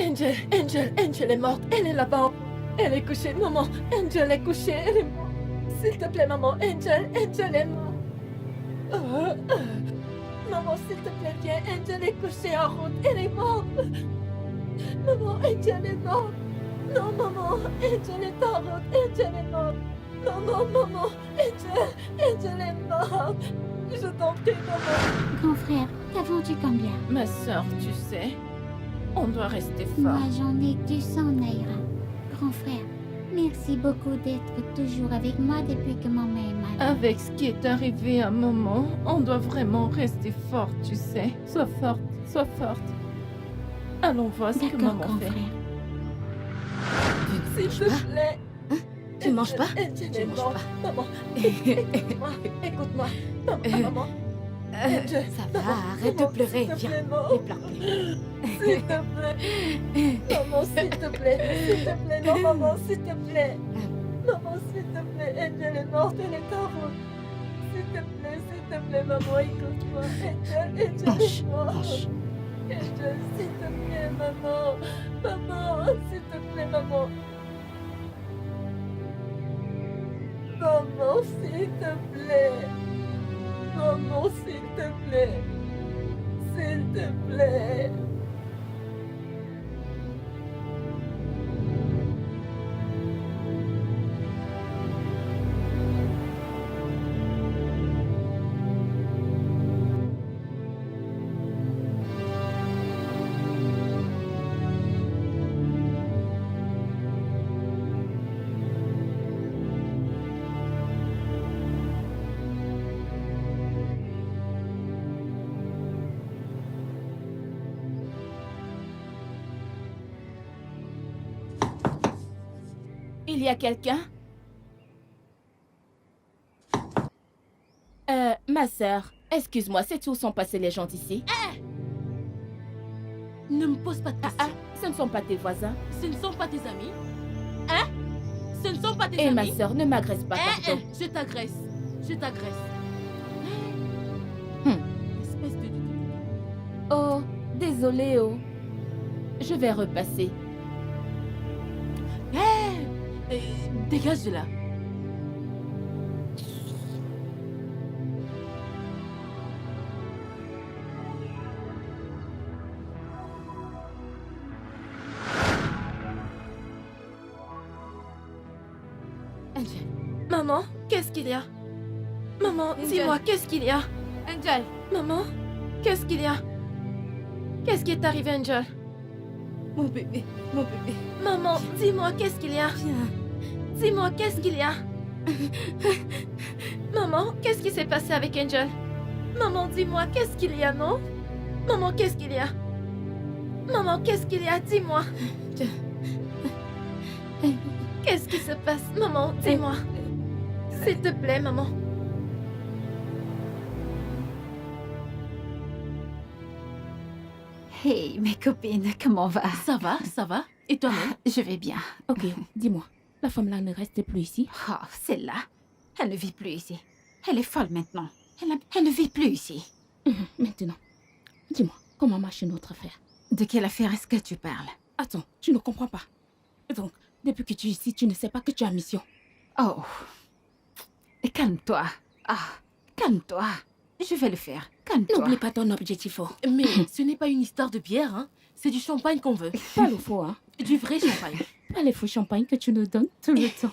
Angel est morte. Elle est là-bas. Elle est couchée. Maman, Angel est couchée. Elle est morte. S'il te plaît, maman. Angel est morte. Maman, s'il te plaît, viens. Angel est couchée en route. Elle est morte. Maman, Angel est morte. Non, maman. Angel est en route. Angel est morte. Non, maman. Angel est morte. Je t'en prie, maman. Grand frère, t'as vendu combien? Ma soeur, tu sais, on doit rester fort. Moi, j'en ai 200, Naira. Grand frère, merci beaucoup d'être toujours avec moi depuis que maman est malade. Avec ce qui est arrivé à maman, on doit vraiment rester fort, tu sais. Sois forte. Allons voir ce que D'accord, maman grand fait. frère. S'il te plaît. Tu manges pas? Tu manges pas. Maman, écoute-moi. Maman. Ça va, arrête de pleurer, viens. Ne pleure plus. S'il te plaît. Maman, s'il te plaît. Non, maman, s'il te plaît. Maman, s'il te plaît. Angel est morte, elle est en route. S'il te plaît, maman, écoute-moi. Angel est morte. Angel, s'il te plaît, maman. Maman, s'il te plaît, maman. Maman, s'il te plaît. Maman, s'il te plaît. S'il te plaît. Il y a quelqu'un? Ma sœur, excuse-moi, sais-tu où sont passés les gens d'ici? Ne me pose pas de questions. Ce ne sont pas tes voisins. Ce ne sont pas tes amis. Hein? Ce ne sont pas tes Et amis. ma sœur, ne m'agresse pas, pardon. Je t'agresse. Hmm. Espèce de... Désolée, oh. Je vais repasser. Hé! Dégage de là. Angel, Maman, qu'est-ce qu'il y a? Maman, dis-moi, qu'est-ce qu'il y a? Angel, Maman, qu'est-ce qu'il y a? Qu'est-ce qui est arrivé, Angel? mon bébé, mon bébé. Maman, dis-moi, qu'est-ce qu'il y a? Viens. Dis-moi, qu'est-ce qu'il y a? Maman, qu'est-ce qui s'est passé avec Angel? Maman, dis-moi, qu'est-ce qu'il y a, non? Maman, qu'est-ce qu'il y a? Maman, qu'est-ce qu'il y a? Dis-moi. Qu'est-ce qui se passe? Maman, dis-moi. S'il te plaît, maman. Hey, mes copines, comment va? Ça va. Et toi-même? Je vais bien. Ok, dis-moi. La femme-là ne reste plus ici? Oh, celle-là, elle ne vit plus ici. Elle est folle maintenant. Elle ne vit plus ici. Maintenant, dis-moi, comment marche notre affaire? De quelle affaire est-ce que tu parles? Attends, tu ne comprends pas. Donc, depuis que tu es ici, tu ne sais pas que tu as mission. Oh. Calme-toi. Ah, calme-toi. Je vais le faire. Calme-toi. N'oublie pas ton objectif, oh. Mais ce n'est pas une histoire de bière, hein. C'est du champagne qu'on veut. Pas le faux, hein. Du vrai champagne. Pas les faux champagnes que tu nous donnes tout le temps.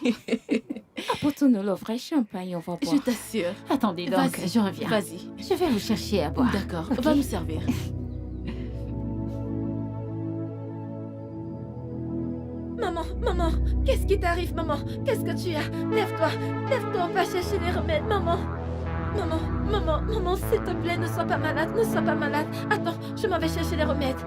Apporte-nous le vrai champagne, on va boire. Je t'assure. Attendez donc, Vas-y, je reviens. Vas-y. Je vais vous chercher à boire. D'accord, Ok. va nous servir. Maman, qu'est-ce qui t'arrive, maman? Qu'est-ce que tu as? Lève-toi, on va chercher les remèdes, maman, s'il te plaît, ne sois pas malade, Attends, je m'en vais chercher les remèdes.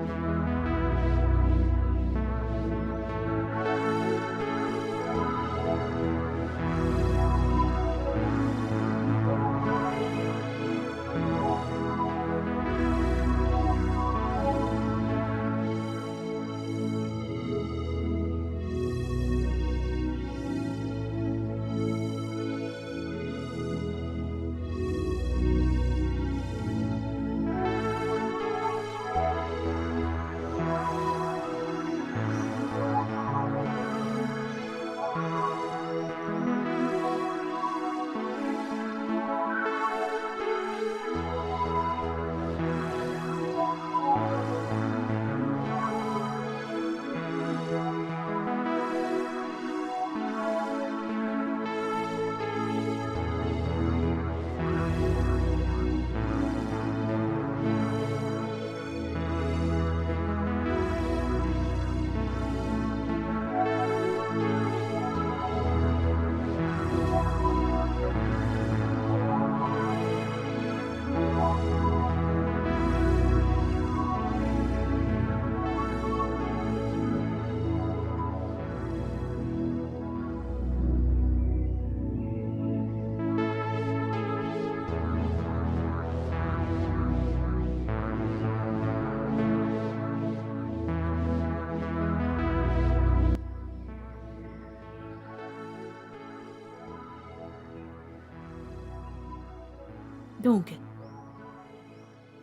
Donc,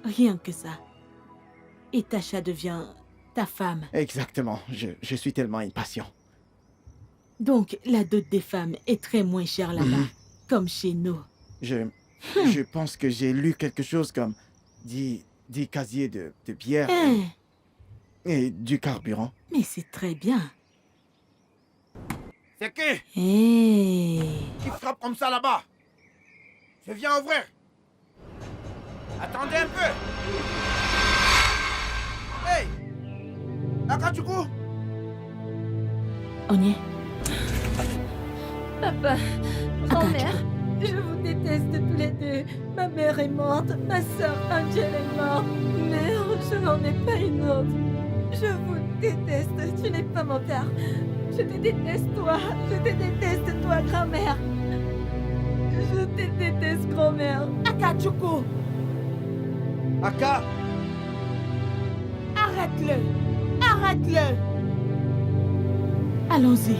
rien que ça. Et Tasha devient ta femme. Exactement. Je suis tellement impatient. Donc, la dot des femmes est très moins chère là-bas, comme chez nous. Je pense que j'ai lu quelque chose comme 10 casiers de bière Hein, et du carburant. mais c'est très bien. C'est qui Hey. qui frappe comme ça là-bas? Je viens ouvrir. Attendez un peu. Hey Akachuku. On y est. Papa, grand-mère, je vous déteste tous les deux. Ma mère est morte, ma sœur Angel est morte. Mère, je n'en ai pas une autre. Je vous déteste, tu n'es pas mon père. Je te déteste toi, grand-mère. Je te déteste, grand-mère. Akachuku, Aka. arrête-le. Arrête-le. Allons-y.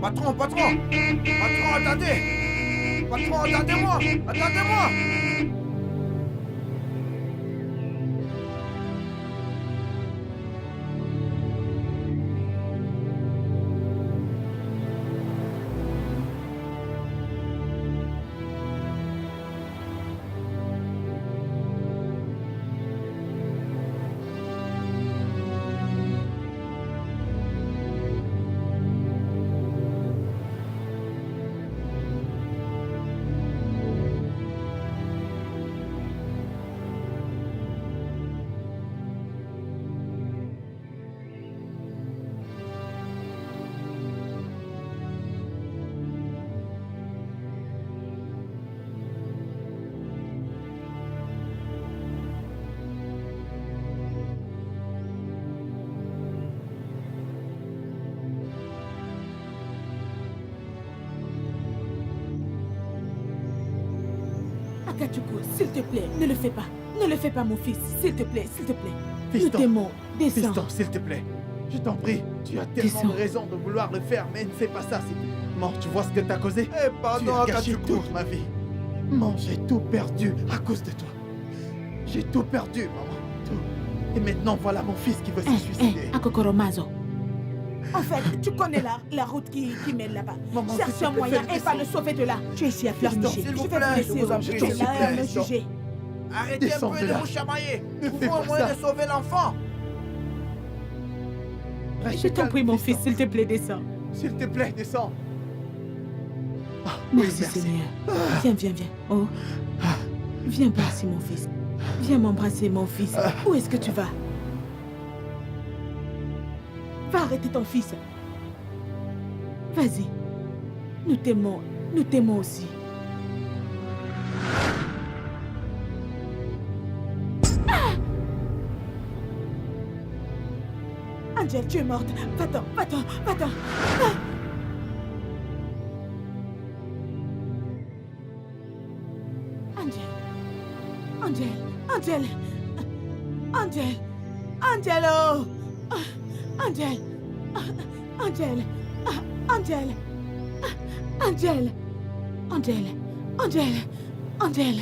Patron, patron! Patron, attendez! Patron, attendez-moi! Attendez-moi! Akatsuko, s'il te plaît, ne le fais pas. Ne le fais pas, mon fils. S'il te plaît, s'il te plaît. Fiston, Nous t'aimons. Descends. Fiston, s'il te plaît. Je t'en prie. Tu as tellement Descends. de raisons de vouloir le faire, mais ne fais pas ça, s'il te plaît. Maman, tu vois ce que t'as causé? Eh, pardon, Tu as gâché Akatsuko. toute ma vie. Maman, j'ai tout perdu à cause de toi. J'ai tout perdu, maman. Tout. Et maintenant, voilà mon fils qui veut se suicider. Akokoromazo. En fait, tu connais la route qui mène là-bas. Maman, Cherche s'il un te plaît, moyen fais et va le sauver de là. Tu es ici à pleurnicher. s'il Je vous vais plaît, te laisser je vous en je prie, suis s'il vous là à plaît, me Fiston. juger. Arrêtez un peu de vous chamailler. Ne fais pas ça. sauver l'enfant. Reste Je t'en calme, prie, mon Fiston. fils, s'il te plaît, descends. S'il te plaît, descends. Ah, Merci, oui, Seigneur. Viens, viens, viens. Oh. Viens par ici, mon fils. Viens m'embrasser, mon fils. Où est-ce que tu vas? Va arrêter ton fils. Vas-y. Nous t'aimons. Nous t'aimons aussi. Angel, tu es morte. Va-t'en, va-t'en, va-t'en. Ah. Angel. Angel. Angel. Angel. Angelo. Angel. Angel. Angel. Angel. Angel. Angel. Angel.